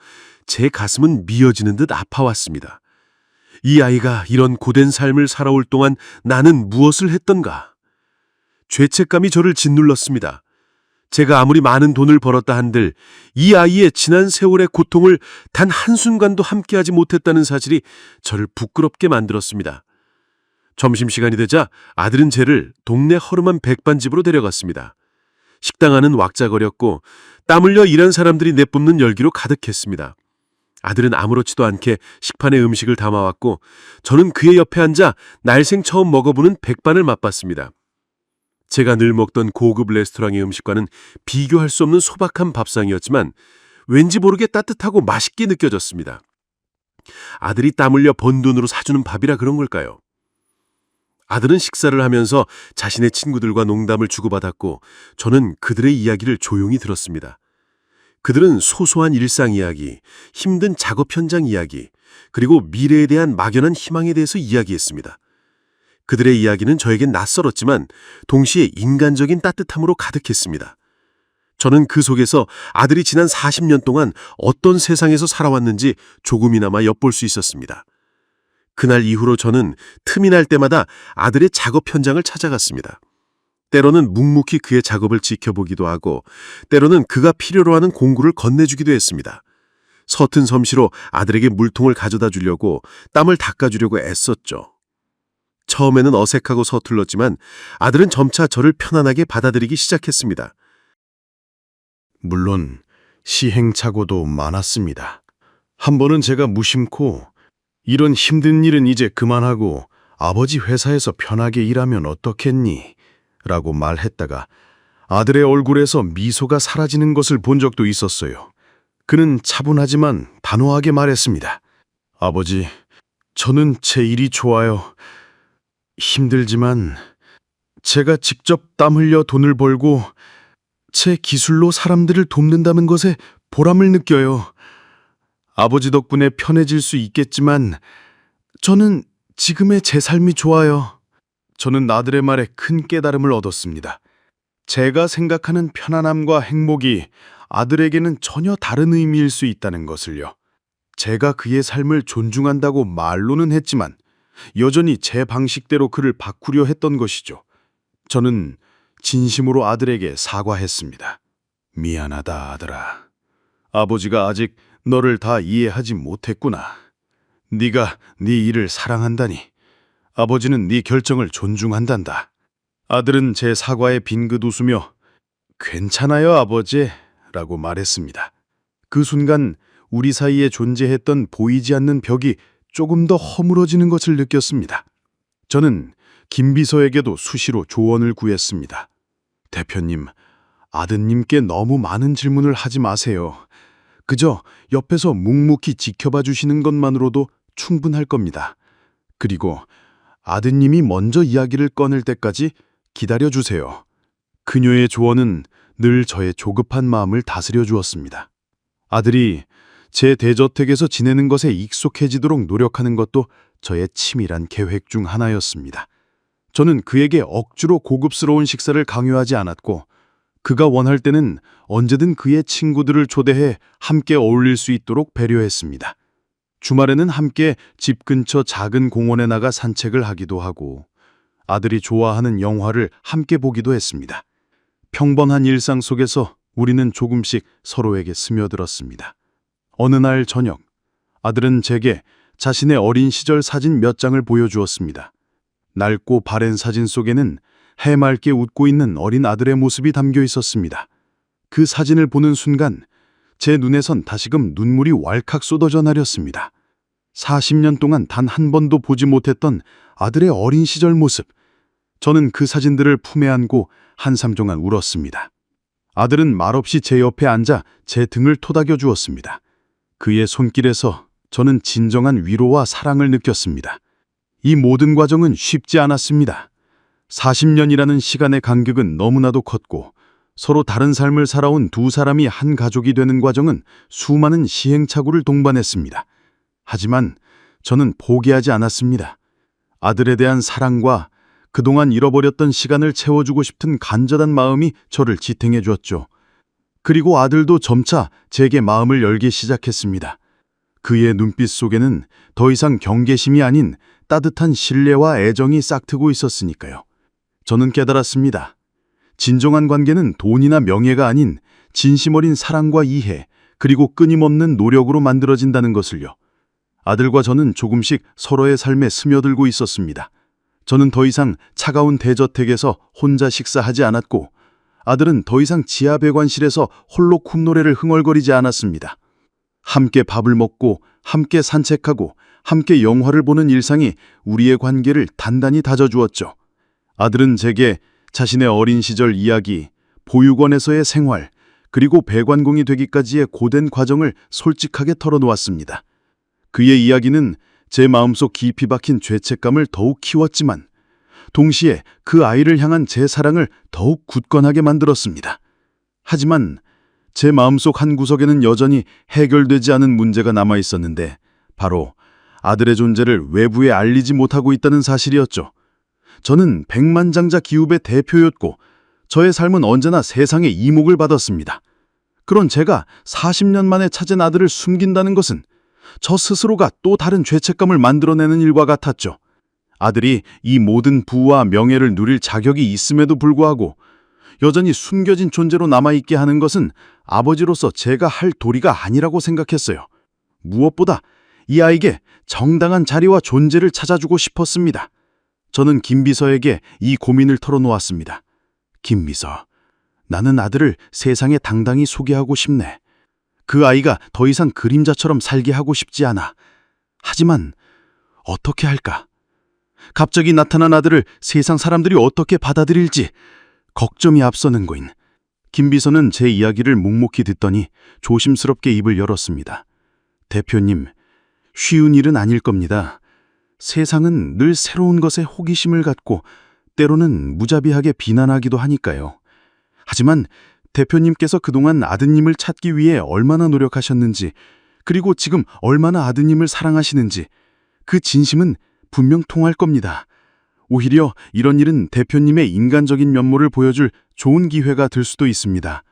제 가슴은 미어지는 듯 아파왔습니다. 이 아이가 이런 고된 삶을 살아올 동안 나는 무엇을 했던가? 죄책감이 저를 짓눌렀습니다. 제가 아무리 많은 돈을 벌었다 한들 이 아이의 지난 세월의 고통을 단 한순간도 함께하지 못했다는 사실이 저를 부끄럽게 만들었습니다. 점심시간이 되자 아들은 저를 동네 허름한 백반집으로 데려갔습니다. 식당 안은 왁자거렸고 땀 흘려 일한 사람들이 내뿜는 열기로 가득했습니다. 아들은 아무렇지도 않게 식판에 음식을 담아왔고 저는 그의 옆에 앉아 날생 처음 먹어보는 백반을 맛봤습니다. 제가 늘 먹던 고급 레스토랑의 음식과는 비교할 수 없는 소박한 밥상이었지만 왠지 모르게 따뜻하고 맛있게 느껴졌습니다. 아들이 땀 흘려 번 돈으로 사주는 밥이라 그런 걸까요? 아들은 식사를 하면서 자신의 친구들과 농담을 주고받았고 저는 그들의 이야기를 조용히 들었습니다. 그들은 소소한 일상 이야기, 힘든 작업 현장 이야기, 그리고 미래에 대한 막연한 희망에 대해서 이야기했습니다. 그들의 이야기는 저에겐 낯설었지만 동시에 인간적인 따뜻함으로 가득했습니다. 저는 그 속에서 아들이 지난 40년 동안 어떤 세상에서 살아왔는지 조금이나마 엿볼 수 있었습니다. 그날 이후로 저는 틈이 날 때마다 아들의 작업 현장을 찾아갔습니다. 때로는 묵묵히 그의 작업을 지켜보기도 하고 때로는 그가 필요로 하는 공구를 건네주기도 했습니다. 서툰 솜씨로 아들에게 물통을 가져다 주려고 땀을 닦아주려고 애썼죠. 처음에는 어색하고 서툴렀지만 아들은 점차 저를 편안하게 받아들이기 시작했습니다. 물론 시행착오도 많았습니다. 한 번은 제가 무심코 이런 힘든 일은 이제 그만하고 아버지 회사에서 편하게 일하면 어떻겠니? 라고 말했다가 아들의 얼굴에서 미소가 사라지는 것을 본 적도 있었어요. 그는 차분하지만 단호하게 말했습니다. 아버지, 저는 제 일이 좋아요. 힘들지만 제가 직접 땀 흘려 돈을 벌고 제 기술로 사람들을 돕는다는 것에 보람을 느껴요. 아버지 덕분에 편해질 수 있겠지만 저는 지금의 제 삶이 좋아요. 저는 아들의 말에 큰 깨달음을 얻었습니다. 제가 생각하는 편안함과 행복이 아들에게는 전혀 다른 의미일 수 있다는 것을요. 제가 그의 삶을 존중한다고 말로는 했지만 여전히 제 방식대로 그를 바꾸려 했던 것이죠. 저는 진심으로 아들에게 사과했습니다. 미안하다, 아들아. 아버지가 아직 너를 다 이해하지 못했구나. 네가 네 일을 사랑한다니. 아버지는 네 결정을 존중한단다. 아들은 제 사과에 빙긋 웃으며 괜찮아요, 아버지, 라고 말했습니다. 그 순간 우리 사이에 존재했던 보이지 않는 벽이 조금 더 허물어지는 것을 느꼈습니다. 저는 김 비서에게도 수시로 조언을 구했습니다. 대표님, 아드님께 너무 많은 질문을 하지 마세요. 그저 옆에서 묵묵히 지켜봐 주시는 것만으로도 충분할 겁니다. 그리고 아드님이 먼저 이야기를 꺼낼 때까지 기다려 주세요. 그녀의 조언은 늘 저의 조급한 마음을 다스려 주었습니다. 아들이 제 대저택에서 지내는 것에 익숙해지도록 노력하는 것도 저의 치밀한 계획 중 하나였습니다. 저는 그에게 억지로 고급스러운 식사를 강요하지 않았고 그가 원할 때는 언제든 그의 친구들을 초대해 함께 어울릴 수 있도록 배려했습니다. 주말에는 함께 집 근처 작은 공원에 나가 산책을 하기도 하고 아들이 좋아하는 영화를 함께 보기도 했습니다. 평범한 일상 속에서 우리는 조금씩 서로에게 스며들었습니다. 어느 날 저녁, 아들은 제게 자신의 어린 시절 사진 몇 장을 보여주었습니다. 낡고 바랜 사진 속에는 해맑게 웃고 있는 어린 아들의 모습이 담겨 있었습니다. 그 사진을 보는 순간 제 눈에선 다시금 눈물이 왈칵 쏟아져 내렸습니다. 40년 동안 단 한 번도 보지 못했던 아들의 어린 시절 모습. 저는 그 사진들을 품에 안고 한참 동안 울었습니다. 아들은 말없이 제 옆에 앉아 제 등을 토닥여 주었습니다. 그의 손길에서 저는 진정한 위로와 사랑을 느꼈습니다. 이 모든 과정은 쉽지 않았습니다. 40년이라는 시간의 간격은 너무나도 컸고 서로 다른 삶을 살아온 두 사람이 한 가족이 되는 과정은 수많은 시행착오를 동반했습니다. 하지만 저는 포기하지 않았습니다. 아들에 대한 사랑과 그동안 잃어버렸던 시간을 채워주고 싶은 간절한 마음이 저를 지탱해 주었죠. 그리고 아들도 점차 제게 마음을 열기 시작했습니다. 그의 눈빛 속에는 더 이상 경계심이 아닌 따뜻한 신뢰와 애정이 싹트고 있었으니까요. 저는 깨달았습니다. 진정한 관계는 돈이나 명예가 아닌 진심 어린 사랑과 이해, 그리고 끊임없는 노력으로 만들어진다는 것을요. 아들과 저는 조금씩 서로의 삶에 스며들고 있었습니다. 저는 더 이상 차가운 대저택에서 혼자 식사하지 않았고 아들은 더 이상 지하 배관실에서 홀로 쿰노래를 흥얼거리지 않았습니다. 함께 밥을 먹고 함께 산책하고 함께 영화를 보는 일상이 우리의 관계를 단단히 다져주었죠. 아들은 제게 자신의 어린 시절 이야기, 보육원에서의 생활, 그리고 배관공이 되기까지의 고된 과정을 솔직하게 털어놓았습니다. 그의 이야기는 제 마음속 깊이 박힌 죄책감을 더욱 키웠지만 동시에 그 아이를 향한 제 사랑을 더욱 굳건하게 만들었습니다. 하지만 제 마음속 한 구석에는 여전히 해결되지 않은 문제가 남아 있었는데 바로 아들의 존재를 외부에 알리지 못하고 있다는 사실이었죠. 저는 백만장자 기업의 대표였고 저의 삶은 언제나 세상의 이목을 받았습니다. 그런 제가 40년 만에 찾은 아들을 숨긴다는 것은 저 스스로가 또 다른 죄책감을 만들어내는 일과 같았죠. 아들이 이 모든 부와 명예를 누릴 자격이 있음에도 불구하고 여전히 숨겨진 존재로 남아있게 하는 것은 아버지로서 제가 할 도리가 아니라고 생각했어요. 무엇보다 이 아이에게 정당한 자리와 존재를 찾아주고 싶었습니다. 저는 김비서에게 이 고민을 털어놓았습니다. 김비서, 나는 아들을 세상에 당당히 소개하고 싶네. 그 아이가 더 이상 그림자처럼 살게 하고 싶지 않아. 하지만 어떻게 할까? 갑자기 나타난 아들을 세상 사람들이 어떻게 받아들일지 걱정이 앞서는 거인. 김비서는 제 이야기를 묵묵히 듣더니 조심스럽게 입을 열었습니다. 대표님, 쉬운 일은 아닐 겁니다. 세상은 늘 새로운 것에 호기심을 갖고 때로는 무자비하게 비난하기도 하니까요. 하지만 대표님께서 그동안 아드님을 찾기 위해 얼마나 노력하셨는지, 그리고 지금 얼마나 아드님을 사랑하시는지 그 진심은 분명 통할 겁니다. 오히려 이런 일은 대표님의 인간적인 면모를 보여줄 좋은 기회가 될 수도 있습니다.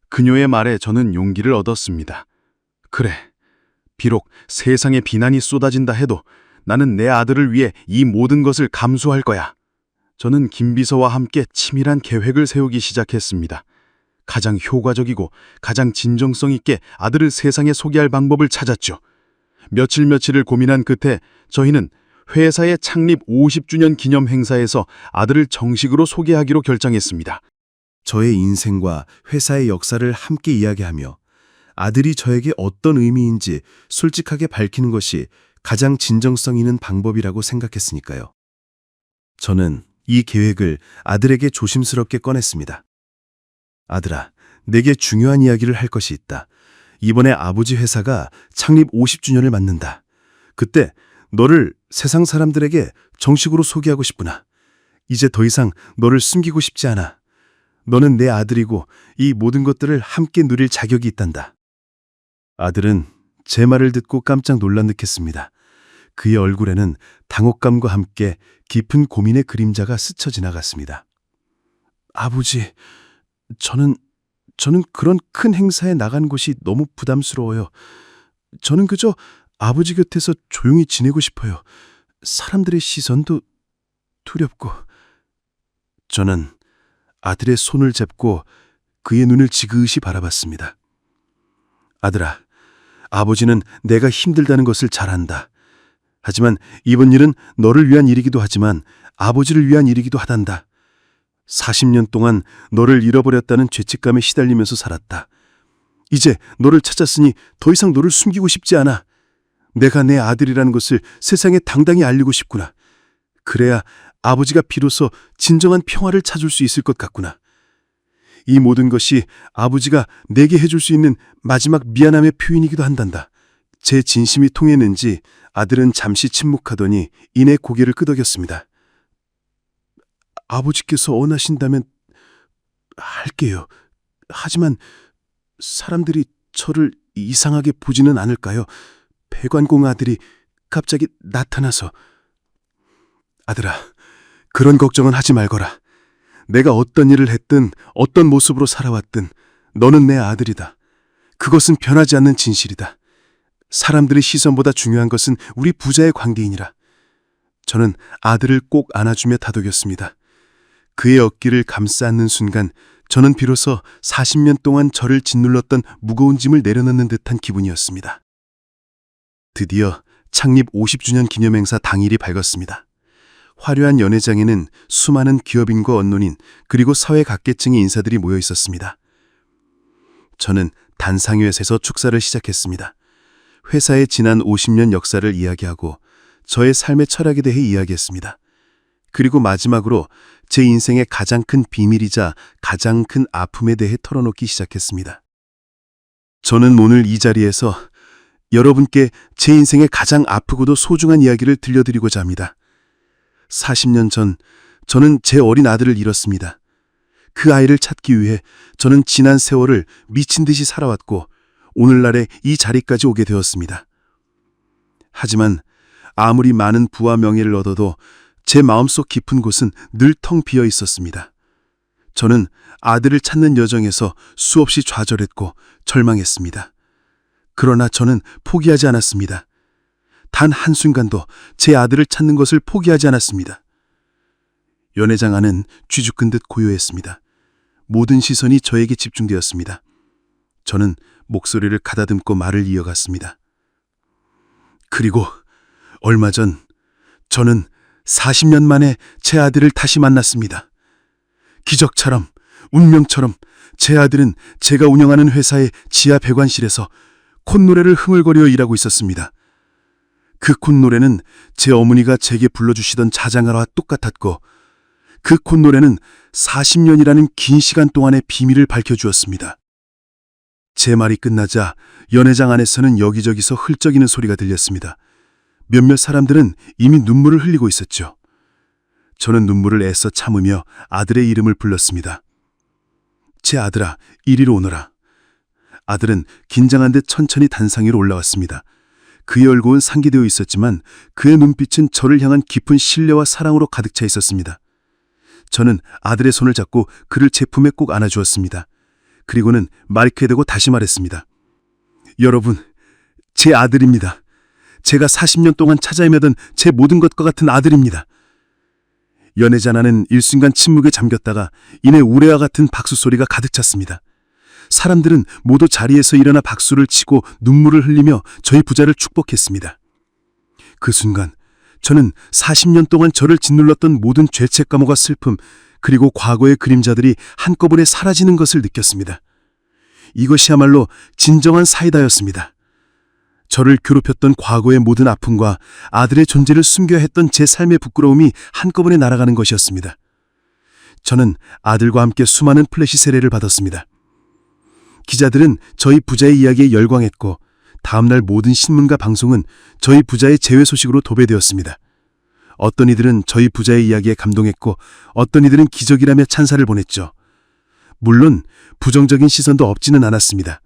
그녀의 말에 저는 용기를 얻었습니다. 그래, 비록 세상에 비난이 쏟아진다 해도 나는 내 아들을 위해 이 모든 것을 감수할 거야. 저는 김비서와 함께 치밀한 계획을 세우기 시작했습니다. 가장 효과적이고 가장 진정성 있게 아들을 세상에 소개할 방법을 찾았죠. 며칠을 고민한 끝에 저희는 회사의 창립 50주년 기념 행사에서 아들을 정식으로 소개하기로 결정했습니다. 저의 인생과 회사의 역사를 함께 이야기하며 아들이 저에게 어떤 의미인지 솔직하게 밝히는 것이 가장 진정성 있는 방법이라고 생각했으니까요. 저는 이 계획을 아들에게 조심스럽게 꺼냈습니다. 아들아, 내게 중요한 이야기를 할 것이 있다. 이번에 아버지 회사가 창립 50주년을 맞는다. 그때 너를 세상 사람들에게 정식으로 소개하고 싶구나. 이제 더 이상 너를 숨기고 싶지 않아. 너는 내 아들이고 이 모든 것들을 함께 누릴 자격이 있단다. 아들은 제 말을 듣고 깜짝 놀란 듯했습니다. 그의 얼굴에는 당혹감과 함께 깊은 고민의 그림자가 스쳐 지나갔습니다. 아버지, 저는 그런 큰 행사에 나간 것이 너무 부담스러워요. 저는 그저 아버지 곁에서 조용히 지내고 싶어요. 사람들의 시선도 두렵고. 저는 아들의 손을 잡고 그의 눈을 지그시 바라봤습니다. 아들아, 아버지는 내가 힘들다는 것을 잘 안다. 하지만 이번 일은 너를 위한 일이기도 하지만 아버지를 위한 일이기도 하단다. 40년 동안 너를 잃어버렸다는 죄책감에 시달리면서 살았다. 이제 너를 찾았으니 더 이상 너를 숨기고 싶지 않아. 내가 내 아들이라는 것을 세상에 당당히 알리고 싶구나. 그래야 아버지가 비로소 진정한 평화를 찾을 수 있을 것 같구나. 이 모든 것이 아버지가 내게 해줄 수 있는 마지막 미안함의 표현이기도 한단다. 제 진심이 통했는지 아들은 잠시 침묵하더니 이내 고개를 끄덕였습니다. 아버지께서 원하신다면 할게요. 하지만 사람들이 저를 이상하게 보지는 않을까요? 배관공 아들이 갑자기 나타나서. 아들아, 그런 걱정은 하지 말거라. 내가 어떤 일을 했든 어떤 모습으로 살아왔든 너는 내 아들이다. 그것은 변하지 않는 진실이다. 사람들의 시선보다 중요한 것은 우리 부자의 광대이니라. 저는 아들을 꼭 안아주며 다독였습니다. 그의 어깨를 감싸 안는 순간 저는 비로소 40년 동안 저를 짓눌렀던 무거운 짐을 내려놓는 듯한 기분이었습니다. 드디어 창립 50주년 기념행사 당일이 밝았습니다. 화려한 연회장에는 수많은 기업인과 언론인 그리고 사회 각계층의 인사들이 모여 있었습니다. 저는 단상회에서 축사를 시작했습니다. 회사의 지난 50년 역사를 이야기하고 저의 삶의 철학에 대해 이야기했습니다. 그리고 마지막으로 제 인생의 가장 큰 비밀이자 가장 큰 아픔에 대해 털어놓기 시작했습니다. 저는 오늘 이 자리에서 여러분께 제 인생의 가장 아프고도 소중한 이야기를 들려드리고자 합니다. 40년 전 저는 제 어린 아들을 잃었습니다. 그 아이를 찾기 위해 저는 지난 세월을 미친 듯이 살아왔고 오늘날에 이 자리까지 오게 되었습니다. 하지만 아무리 많은 부와 명예를 얻어도 제 마음속 깊은 곳은 늘 텅 비어 있었습니다. 저는 아들을 찾는 여정에서 수없이 좌절했고 절망했습니다. 그러나 저는 포기하지 않았습니다. 단 한순간도 제 아들을 찾는 것을 포기하지 않았습니다. 연회장 안은 쥐죽은 듯 고요했습니다. 모든 시선이 저에게 집중되었습니다. 저는 목소리를 가다듬고 말을 이어갔습니다. 그리고 얼마 전 저는 40년 만에 제 아들을 다시 만났습니다. 기적처럼, 운명처럼 제 아들은 제가 운영하는 회사의 지하 배관실에서 콧노래를 흥얼거려 일하고 있었습니다. 그 콧노래는 제 어머니가 제게 불러주시던 자장가와 똑같았고 그 콧노래는 40년이라는 긴 시간 동안의 비밀을 밝혀주었습니다. 제 말이 끝나자 연회장 안에서는 여기저기서 훌쩍이는 소리가 들렸습니다. 몇몇 사람들은 이미 눈물을 흘리고 있었죠. 저는 눈물을 애써 참으며 아들의 이름을 불렀습니다. 제 아들아, 이리로 오너라. 아들은 긴장한 듯 천천히 단상 위로 올라왔습니다. 그의 얼굴은 상기되어 있었지만 그의 눈빛은 저를 향한 깊은 신뢰와 사랑으로 가득 차 있었습니다. 저는 아들의 손을 잡고 그를 제 품에 꼭 안아주었습니다. 그리고는 마이크에 대고 다시 말했습니다. 여러분, 제 아들입니다. 제가 40년 동안 찾아 헤매던 제 모든 것과 같은 아들입니다. 연회자나는 일순간 침묵에 잠겼다가 이내 우레와 같은 박수 소리가 가득 찼습니다. 사람들은 모두 자리에서 일어나 박수를 치고 눈물을 흘리며 저희 부자를 축복했습니다. 그 순간 저는 40년 동안 저를 짓눌렀던 모든 죄책감과 슬픔 그리고 과거의 그림자들이 한꺼번에 사라지는 것을 느꼈습니다. 이것이야말로 진정한 사이다였습니다. 저를 괴롭혔던 과거의 모든 아픔과 아들의 존재를 숨겨야 했던 제 삶의 부끄러움이 한꺼번에 날아가는 것이었습니다. 저는 아들과 함께 수많은 플래시 세례를 받았습니다. 기자들은 저희 부자의 이야기에 열광했고 다음날 모든 신문과 방송은 저희 부자의 재회 소식으로 도배되었습니다. 어떤 이들은 저희 부자의 이야기에 감동했고 어떤 이들은 기적이라며 찬사를 보냈죠. 물론 부정적인 시선도 없지는 않았습니다.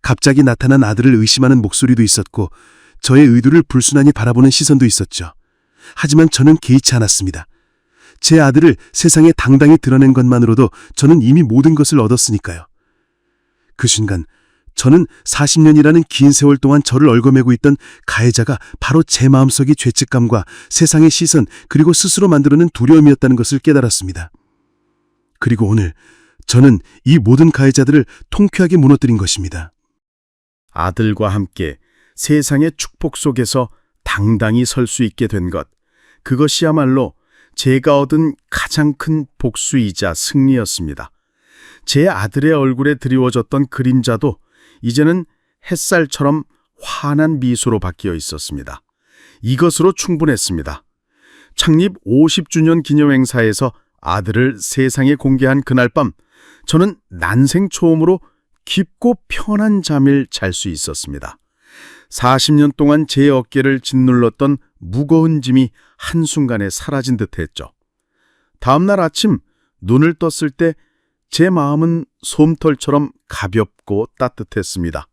갑자기 나타난 아들을 의심하는 목소리도 있었고 저의 의도를 불순하게 바라보는 시선도 있었죠. 하지만 저는 개의치 않았습니다. 제 아들을 세상에 당당히 드러낸 것만으로도 저는 이미 모든 것을 얻었으니까요. 그 순간 저는 40년이라는 긴 세월 동안 저를 얽어매고 있던 가해자가 바로 제 마음속의 죄책감과 세상의 시선 그리고 스스로 만들어낸 두려움이었다는 것을 깨달았습니다. 그리고 오늘 저는 이 모든 가해자들을 통쾌하게 무너뜨린 것입니다. 아들과 함께 세상의 축복 속에서 당당히 설 수 있게 된 것, 그것이야말로 제가 얻은 가장 큰 복수이자 승리였습니다. 제 아들의 얼굴에 드리워졌던 그림자도 이제는 햇살처럼 환한 미소로 바뀌어 있었습니다. 이것으로 충분했습니다. 창립 50주년 기념행사에서 아들을 세상에 공개한 그날 밤, 저는 난생 처음으로 깊고 편한 잠을 잘 수 있었습니다. 40년 동안 제 어깨를 짓눌렀던 무거운 짐이 한순간에 사라진 듯했죠. 다음 날 아침 눈을 떴을 때 제 마음은 솜털처럼 가볍고 따뜻했습니다.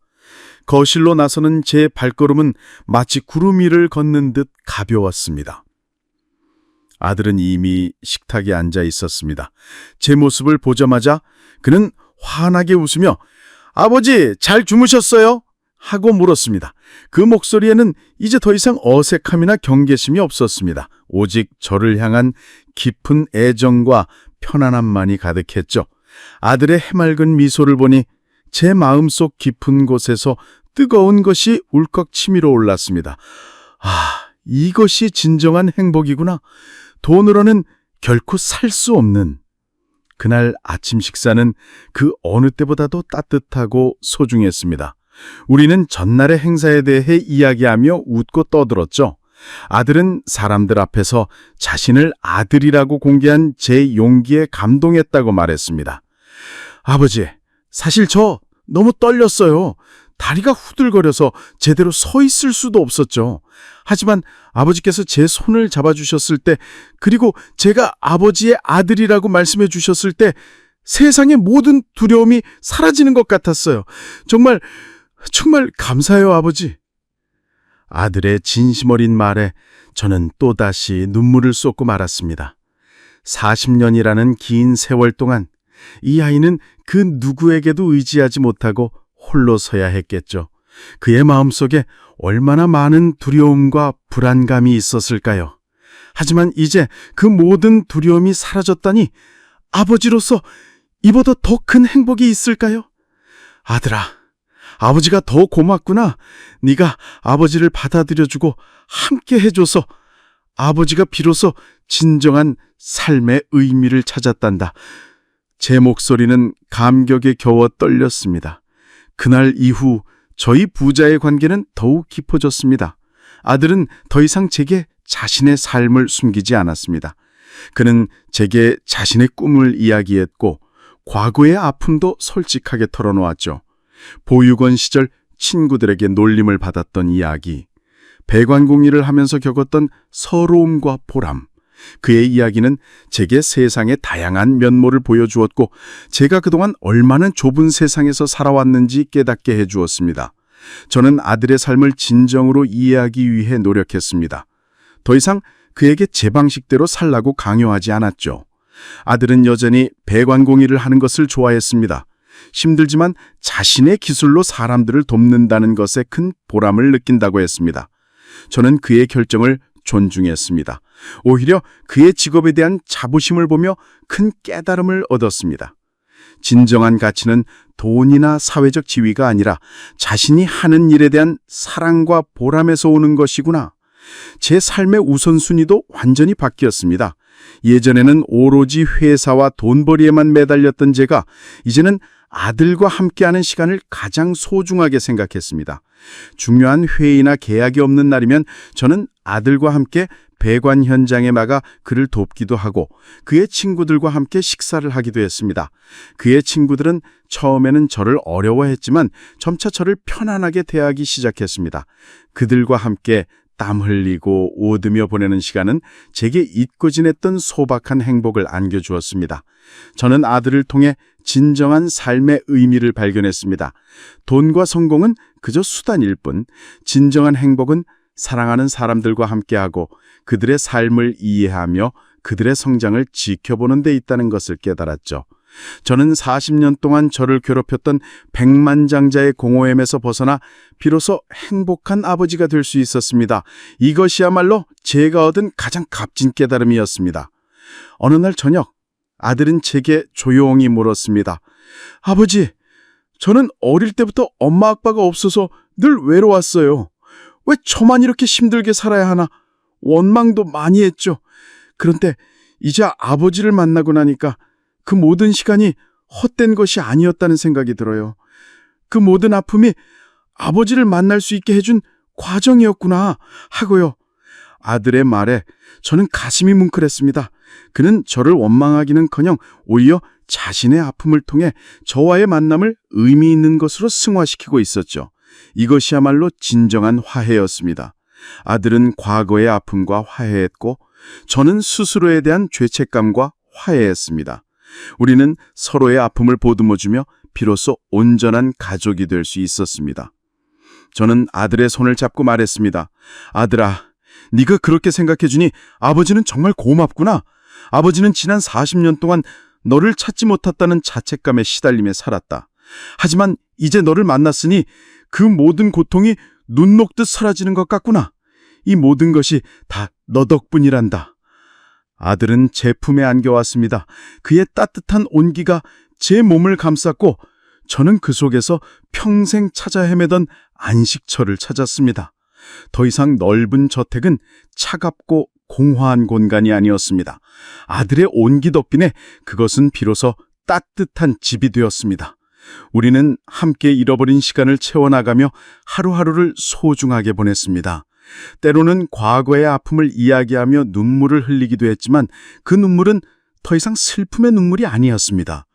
거실로 나서는 제 발걸음은 마치 구름 위를 걷는 듯 가벼웠습니다. 아들은 이미 식탁에 앉아 있었습니다. 제 모습을 보자마자 그는 환하게 웃으며 "아버지, 잘 주무셨어요?" 하고 물었습니다. 그 목소리에는 이제 더 이상 어색함이나 경계심이 없었습니다. 오직 저를 향한 깊은 애정과 편안함만이 가득했죠. 아들의 해맑은 미소를 보니 제 마음속 깊은 곳에서 뜨거운 것이 울컥 치밀어 올랐습니다. 아, 이것이 진정한 행복이구나. 돈으로는 결코 살 수 없는. 그날 아침 식사는 그 어느 때보다도 따뜻하고 소중했습니다. 우리는 전날의 행사에 대해 이야기하며 웃고 떠들었죠. 아들은 사람들 앞에서 자신을 아들이라고 공개한 제 용기에 감동했다고 말했습니다. "아버지, 사실 저 너무 떨렸어요. 다리가 후들거려서 제대로 서 있을 수도 없었죠. 하지만 아버지께서 제 손을 잡아주셨을 때, 그리고 제가 아버지의 아들이라고 말씀해 주셨을 때 세상의 모든 두려움이 사라지는 것 같았어요. 정말 감사해요, 아버지." 아들의 진심 어린 말에 저는 또다시 눈물을 쏟고 말았습니다. 40년이라는 긴 세월 동안 이 아이는 그 누구에게도 의지하지 못하고 홀로 서야 했겠죠. 그의 마음속에 얼마나 많은 두려움과 불안감이 있었을까요? 하지만 이제 그 모든 두려움이 사라졌다니 아버지로서 이보다 더 큰 행복이 있을까요? 아들아, 아버지가 더 고맙구나. 네가 아버지를 받아들여주고 함께 해줘서 아버지가 비로소 진정한 삶의 의미를 찾았단다. 제 목소리는 감격에 겨워 떨렸습니다. 그날 이후 저희 부자의 관계는 더욱 깊어졌습니다. 아들은 더 이상 제게 자신의 삶을 숨기지 않았습니다. 그는 제게 자신의 꿈을 이야기했고 과거의 아픔도 솔직하게 털어놓았죠. 보육원 시절 친구들에게 놀림을 받았던 이야기, 배관공의를 하면서 겪었던 서러움과 보람, 그의 이야기는 제게 세상의 다양한 면모를 보여주었고 제가 그동안 얼마나 좁은 세상에서 살아왔는지 깨닫게 해주었습니다. 저는 아들의 삶을 진정으로 이해하기 위해 노력했습니다. 더 이상 그에게 제 방식대로 살라고 강요하지 않았죠. 아들은 여전히 배관공의를 하는 것을 좋아했습니다. 힘들지만 자신의 기술로 사람들을 돕는다는 것에 큰 보람을 느낀다고 했습니다. 저는 그의 결정을 존중했습니다. 오히려 그의 직업에 대한 자부심을 보며 큰 깨달음을 얻었습니다. 진정한 가치는 돈이나 사회적 지위가 아니라 자신이 하는 일에 대한 사랑과 보람에서 오는 것이구나. 제 삶의 우선순위도 완전히 바뀌었습니다. 예전에는 오로지 회사와 돈벌이에만 매달렸던 제가 이제는 아들과 함께하는 시간을 가장 소중하게 생각했습니다. 중요한 회의나 계약이 없는 날이면 저는 아들과 함께 배관 현장에 나가 그를 돕기도 하고 그의 친구들과 함께 식사를 하기도 했습니다. 그의 친구들은 처음에는 저를 어려워했지만 점차 저를 편안하게 대하기 시작했습니다. 그들과 함께 땀 흘리고 웃으며 보내는 시간은 제게 잊고 지냈던 소박한 행복을 안겨주었습니다. 저는 아들을 통해 진정한 삶의 의미를 발견했습니다. 돈과 성공은 그저 수단일 뿐, 진정한 행복은 사랑하는 사람들과 함께하고 그들의 삶을 이해하며 그들의 성장을 지켜보는 데 있다는 것을 깨달았죠. 저는 40년 동안 저를 괴롭혔던 백만장자의 공허함에서 벗어나 비로소 행복한 아버지가 될 수 있었습니다. 이것이야말로 제가 얻은 가장 값진 깨달음이었습니다. 어느 날 저녁, 아들은 제게 조용히 물었습니다. 아버지, 저는 어릴 때부터 엄마 아빠가 없어서 늘 외로웠어요. 왜 저만 이렇게 힘들게 살아야 하나? 원망도 많이 했죠. 그런데 이제 아버지를 만나고 나니까 그 모든 시간이 헛된 것이 아니었다는 생각이 들어요. 그 모든 아픔이 아버지를 만날 수 있게 해준 과정이었구나 하고요. 아들의 말에 저는 가슴이 뭉클했습니다. 그는 저를 원망하기는커녕 오히려 자신의 아픔을 통해 저와의 만남을 의미 있는 것으로 승화시키고 있었죠. 이것이야말로 진정한 화해였습니다. 아들은 과거의 아픔과 화해했고 저는 스스로에 대한 죄책감과 화해했습니다. 우리는 서로의 아픔을 보듬어주며 비로소 온전한 가족이 될 수 있었습니다. 저는 아들의 손을 잡고 말했습니다. 아들아, 네가 그렇게 생각해주니 아버지는 정말 고맙구나. 아버지는 지난 40년 동안 너를 찾지 못했다는 자책감에 시달리며 살았다. 하지만 이제 너를 만났으니 그 모든 고통이 눈 녹듯 사라지는 것 같구나. 이 모든 것이 다 너 덕분이란다. 아들은 제 품에 안겨왔습니다. 그의 따뜻한 온기가 제 몸을 감쌌고 저는 그 속에서 평생 찾아 헤매던 안식처를 찾았습니다. 더 이상 넓은 저택은 차갑고 공허한 공간이 아니었습니다. 아들의 온기 덕분에 그것은 비로소 따뜻한 집이 되었습니다. 우리는 함께 잃어버린 시간을 채워나가며 하루하루를 소중하게 보냈습니다. 때로는 과거의 아픔을 이야기하며 눈물을 흘리기도 했지만 그 눈물은 더 이상 슬픔의 눈물이 아니었습니다.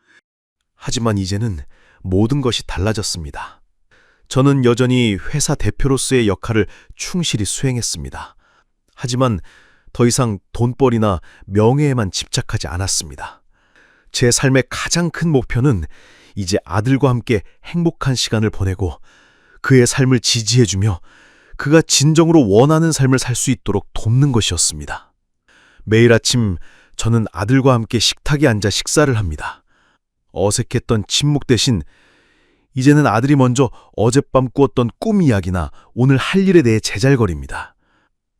하지만 이제는 모든 것이 달라졌습니다. 저는 여전히 회사 대표로서의 역할을 충실히 수행했습니다. 하지만 더 이상 돈벌이나 명예에만 집착하지 않았습니다. 제 삶의 가장 큰 목표는 이제 아들과 함께 행복한 시간을 보내고 그의 삶을 지지해주며 그가 진정으로 원하는 삶을 살 수 있도록 돕는 것이었습니다. 매일 아침 저는 아들과 함께 식탁에 앉아 식사를 합니다. 어색했던 침묵 대신 이제는 아들이 먼저 어젯밤 꾸었던 꿈 이야기나 오늘 할 일에 대해 제잘거립니다.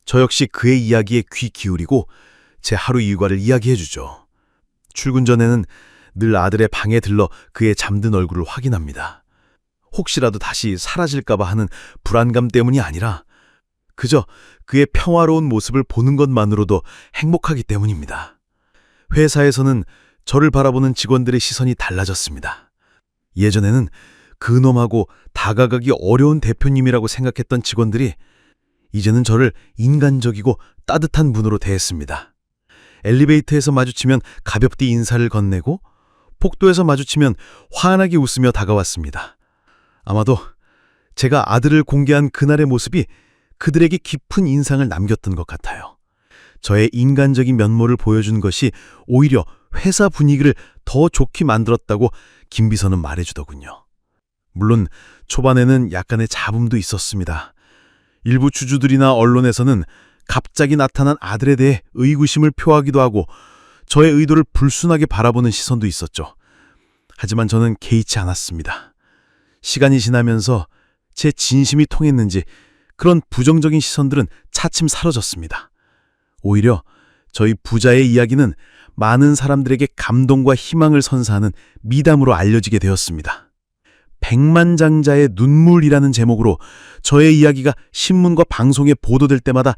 저 역시 그의 이야기에 귀 기울이고 제 하루 일과를 이야기해주죠. 출근 전에는 늘 아들의 방에 들러 그의 잠든 얼굴을 확인합니다. 혹시라도 다시 사라질까봐 하는 불안감 때문이 아니라 그저 그의 평화로운 모습을 보는 것만으로도 행복하기 때문입니다. 회사에서는 저를 바라보는 직원들의 시선이 달라졌습니다. 예전에는 근엄하고 다가가기 어려운 대표님이라고 생각했던 직원들이 이제는 저를 인간적이고 따뜻한 분으로 대했습니다. 엘리베이터에서 마주치면 가볍게 인사를 건네고 복도에서 마주치면 환하게 웃으며 다가왔습니다. 아마도 제가 아들을 공개한 그날의 모습이 그들에게 깊은 인상을 남겼던 것 같아요. 저의 인간적인 면모를 보여준 것이 오히려 회사 분위기를 더 좋게 만들었다고 김 비서는 말해주더군요. 물론 초반에는 약간의 잡음도 있었습니다. 일부 주주들이나 언론에서는 갑자기 나타난 아들에 대해 의구심을 표하기도 하고 저의 의도를 불순하게 바라보는 시선도 있었죠. 하지만 저는 개의치 않았습니다. 시간이 지나면서 제 진심이 통했는지 그런 부정적인 시선들은 차츰 사라졌습니다. 오히려 저희 부자의 이야기는 많은 사람들에게 감동과 희망을 선사하는 미담으로 알려지게 되었습니다. 백만장자의 눈물이라는 제목으로 저의 이야기가 신문과 방송에 보도될 때마다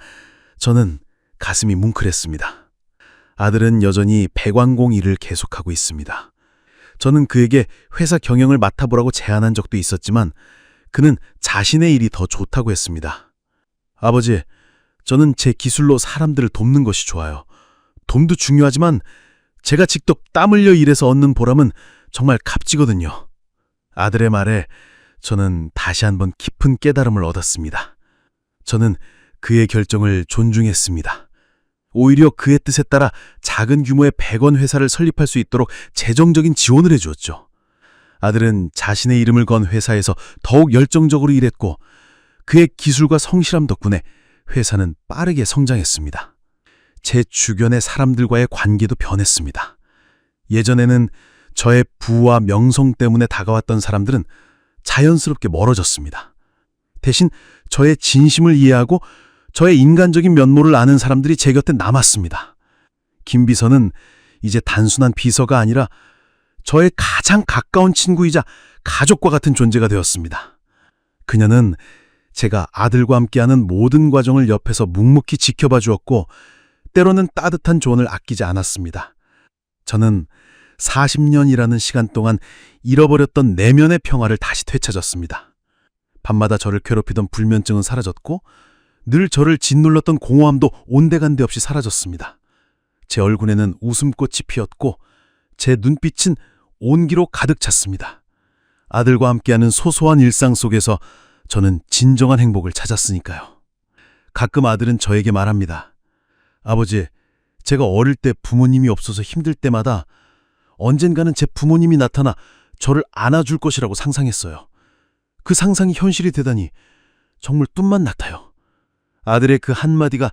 저는 가슴이 뭉클했습니다. 아들은 여전히 배관공 일을 계속하고 있습니다. 저는 그에게 회사 경영을 맡아보라고 제안한 적도 있었지만 그는 자신의 일이 더 좋다고 했습니다. 아버지, 저는 제 기술로 사람들을 돕는 것이 좋아요. 돈도 중요하지만 제가 직접 땀 흘려 일해서 얻는 보람은 정말 값지거든요. 아들의 말에 저는 다시 한번 깊은 깨달음을 얻었습니다. 저는 그의 결정을 존중했습니다. 오히려 그의 뜻에 따라 작은 규모의 100원 회사를 설립할 수 있도록 재정적인 지원을 해주었죠. 아들은 자신의 이름을 건 회사에서 더욱 열정적으로 일했고 그의 기술과 성실함 덕분에 회사는 빠르게 성장했습니다. 제 주변의 사람들과의 관계도 변했습니다. 예전에는 저의 부와 명성 때문에 다가왔던 사람들은 자연스럽게 멀어졌습니다. 대신 저의 진심을 이해하고 저의 인간적인 면모를 아는 사람들이 제 곁에 남았습니다. 김 비서는 이제 단순한 비서가 아니라 저의 가장 가까운 친구이자 가족과 같은 존재가 되었습니다. 그녀는 제가 아들과 함께하는 모든 과정을 옆에서 묵묵히 지켜봐 주었고 때로는 따뜻한 조언을 아끼지 않았습니다. 저는 40년이라는 시간 동안 잃어버렸던 내면의 평화를 다시 되찾았습니다. 밤마다 저를 괴롭히던 불면증은 사라졌고 늘 저를 짓눌렀던 공허함도 온데간데 없이 사라졌습니다. 제 얼굴에는 웃음꽃이 피었고 제 눈빛은 온기로 가득 찼습니다. 아들과 함께하는 소소한 일상 속에서 저는 진정한 행복을 찾았으니까요. 가끔 아들은 저에게 말합니다. 아버지, 제가 어릴 때 부모님이 없어서 힘들 때마다 언젠가는 제 부모님이 나타나 저를 안아줄 것이라고 상상했어요. 그 상상이 현실이 되다니 정말 꿈만 같아요. 아들의 그 한마디가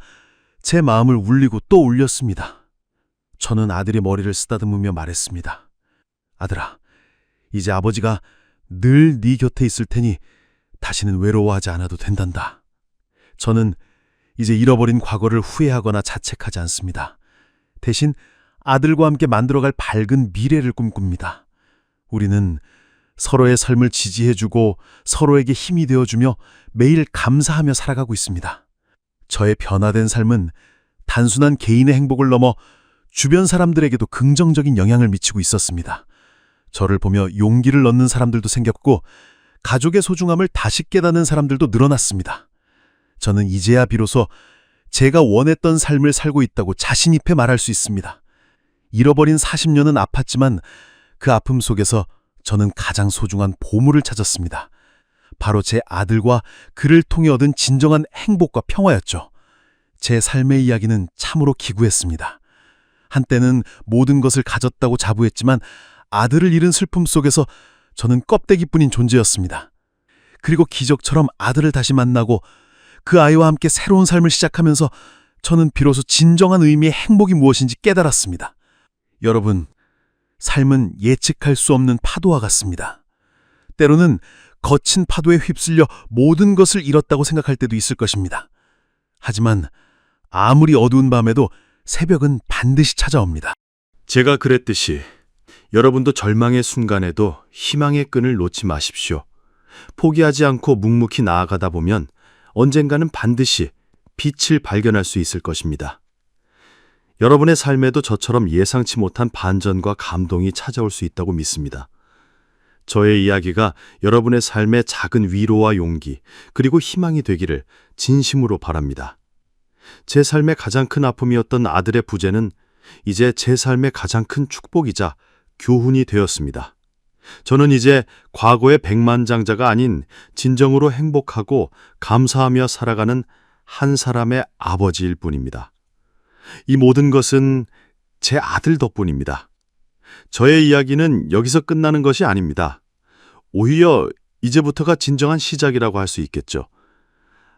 제 마음을 울리고 또 울렸습니다. 저는 아들의 머리를 쓰다듬으며 말했습니다. 아들아, 이제 아버지가 늘 네 곁에 있을 테니 다시는 외로워하지 않아도 된단다. 저는 이제 잃어버린 과거를 후회하거나 자책하지 않습니다. 대신 아들과 함께 만들어갈 밝은 미래를 꿈꿉니다. 우리는 서로의 삶을 지지해주고 서로에게 힘이 되어주며 매일 감사하며 살아가고 있습니다. 저의 변화된 삶은 단순한 개인의 행복을 넘어 주변 사람들에게도 긍정적인 영향을 미치고 있었습니다. 저를 보며 용기를 얻는 사람들도 생겼고 가족의 소중함을 다시 깨닫는 사람들도 늘어났습니다. 저는 이제야 비로소 제가 원했던 삶을 살고 있다고 자신 있게 말할 수 있습니다. 잃어버린 40년은 아팠지만 그 아픔 속에서 저는 가장 소중한 보물을 찾았습니다. 바로 제 아들과 그를 통해 얻은 진정한 행복과 평화였죠. 제 삶의 이야기는 참으로 기구했습니다. 한때는 모든 것을 가졌다고 자부했지만 아들을 잃은 슬픔 속에서 저는 껍데기뿐인 존재였습니다. 그리고 기적처럼 아들을 다시 만나고 그 아이와 함께 새로운 삶을 시작하면서 저는 비로소 진정한 의미의 행복이 무엇인지 깨달았습니다. 여러분, 삶은 예측할 수 없는 파도와 같습니다. 때로는 거친 파도에 휩쓸려 모든 것을 잃었다고 생각할 때도 있을 것입니다. 하지만 아무리 어두운 밤에도 새벽은 반드시 찾아옵니다. 제가 그랬듯이 여러분도 절망의 순간에도 희망의 끈을 놓지 마십시오. 포기하지 않고 묵묵히 나아가다 보면 언젠가는 반드시 빛을 발견할 수 있을 것입니다. 여러분의 삶에도 저처럼 예상치 못한 반전과 감동이 찾아올 수 있다고 믿습니다. 저의 이야기가 여러분의 삶에 작은 위로와 용기, 그리고 희망이 되기를 진심으로 바랍니다. 제 삶의 가장 큰 아픔이었던 아들의 부재는 이제 제 삶의 가장 큰 축복이자 교훈이 되었습니다. 저는 이제 과거의 백만장자가 아닌 진정으로 행복하고 감사하며 살아가는 한 사람의 아버지일 뿐입니다. 이 모든 것은 제 아들 덕분입니다. 저의 이야기는 여기서 끝나는 것이 아닙니다. 오히려 이제부터가 진정한 시작이라고 할 수 있겠죠.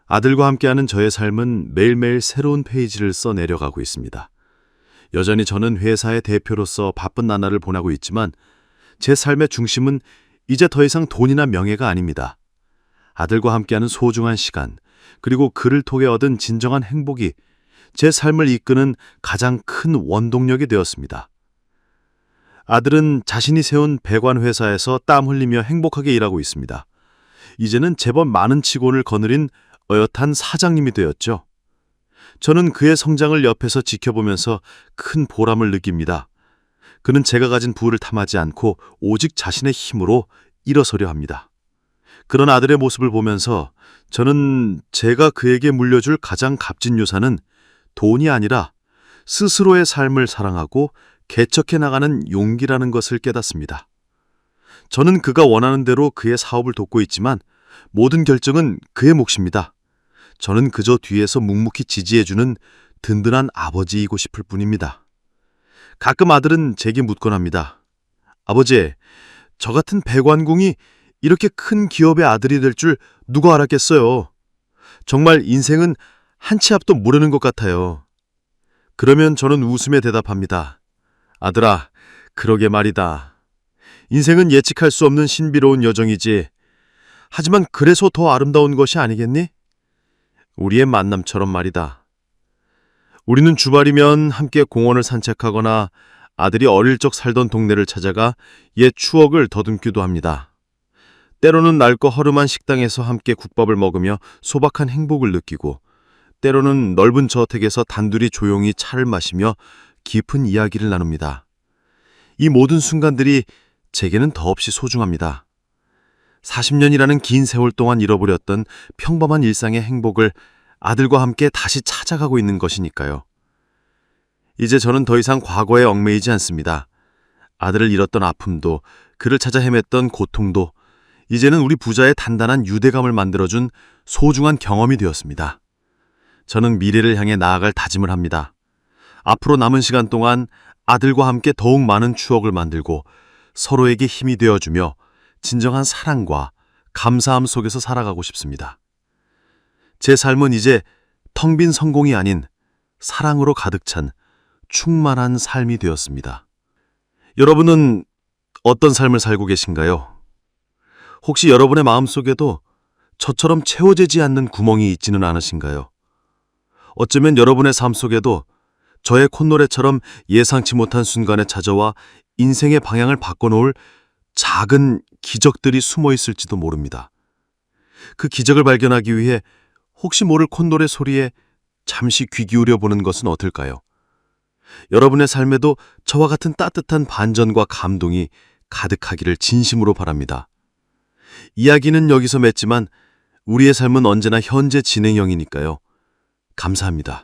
아들과 함께하는 저의 삶은 매일매일 새로운 페이지를 써 내려가고 있습니다. 여전히 저는 회사의 대표로서 바쁜 나날을 보내고 있지만 제 삶의 중심은 이제 더 이상 돈이나 명예가 아닙니다. 아들과 함께하는 소중한 시간, 그리고 그를 통해 얻은 진정한 행복이 제 삶을 이끄는 가장 큰 원동력이 되었습니다. 아들은 자신이 세운 배관 회사에서 땀 흘리며 행복하게 일하고 있습니다. 이제는 제법 많은 직원을 거느린 어엿한 사장님이 되었죠. 저는 그의 성장을 옆에서 지켜보면서 큰 보람을 느낍니다. 그는 제가 가진 부를 탐하지 않고 오직 자신의 힘으로 일어서려 합니다. 그런 아들의 모습을 보면서 저는 제가 그에게 물려줄 가장 값진 유산은 돈이 아니라 스스로의 삶을 사랑하고 개척해 나가는 용기라는 것을 깨닫습니다. 저는 그가 원하는 대로 그의 사업을 돕고 있지만 모든 결정은 그의 몫입니다. 저는 그저 뒤에서 묵묵히 지지해주는 든든한 아버지이고 싶을 뿐입니다. 가끔 아들은 제게 묻곤 합니다. 아버지, 저 같은 배관공이 이렇게 큰 기업의 아들이 될 줄 누가 알았겠어요. 정말 인생은 한 치 앞도 모르는 것 같아요. 그러면 저는 웃으며 대답합니다. 아들아, 그러게 말이다. 인생은 예측할 수 없는 신비로운 여정이지. 하지만 그래서 더 아름다운 것이 아니겠니? 우리의 만남처럼 말이다. 우리는 주말이면 함께 공원을 산책하거나 아들이 어릴 적 살던 동네를 찾아가 옛 추억을 더듬기도 합니다. 때로는 낡고 허름한 식당에서 함께 국밥을 먹으며 소박한 행복을 느끼고, 때로는 넓은 저택에서 단둘이 조용히 차를 마시며 깊은 이야기를 나눕니다. 이 모든 순간들이 제게는 더없이 소중합니다. 40년이라는 긴 세월 동안 잃어버렸던 평범한 일상의 행복을 아들과 함께 다시 찾아가고 있는 것이니까요. 이제 저는 더 이상 과거에 얽매이지 않습니다. 아들을 잃었던 아픔도, 그를 찾아 헤맸던 고통도 이제는 우리 부자의 단단한 유대감을 만들어준 소중한 경험이 되었습니다. 저는 미래를 향해 나아갈 다짐을 합니다. 앞으로 남은 시간 동안 아들과 함께 더욱 많은 추억을 만들고 서로에게 힘이 되어주며 진정한 사랑과 감사함 속에서 살아가고 싶습니다. 제 삶은 이제 텅 빈 성공이 아닌 사랑으로 가득 찬 충만한 삶이 되었습니다. 여러분은 어떤 삶을 살고 계신가요? 혹시 여러분의 마음속에도 저처럼 채워지지 않는 구멍이 있지는 않으신가요? 어쩌면 여러분의 삶 속에도 저의 콧노래처럼 예상치 못한 순간에 찾아와 인생의 방향을 바꿔놓을 작은 기적들이 숨어 있을지도 모릅니다. 그 기적을 발견하기 위해 혹시 모를 콧노래 소리에 잠시 귀 기울여 보는 것은 어떨까요? 여러분의 삶에도 저와 같은 따뜻한 반전과 감동이 가득하기를 진심으로 바랍니다. 이야기는 여기서 맺지만 우리의 삶은 언제나 현재 진행형이니까요. 감사합니다.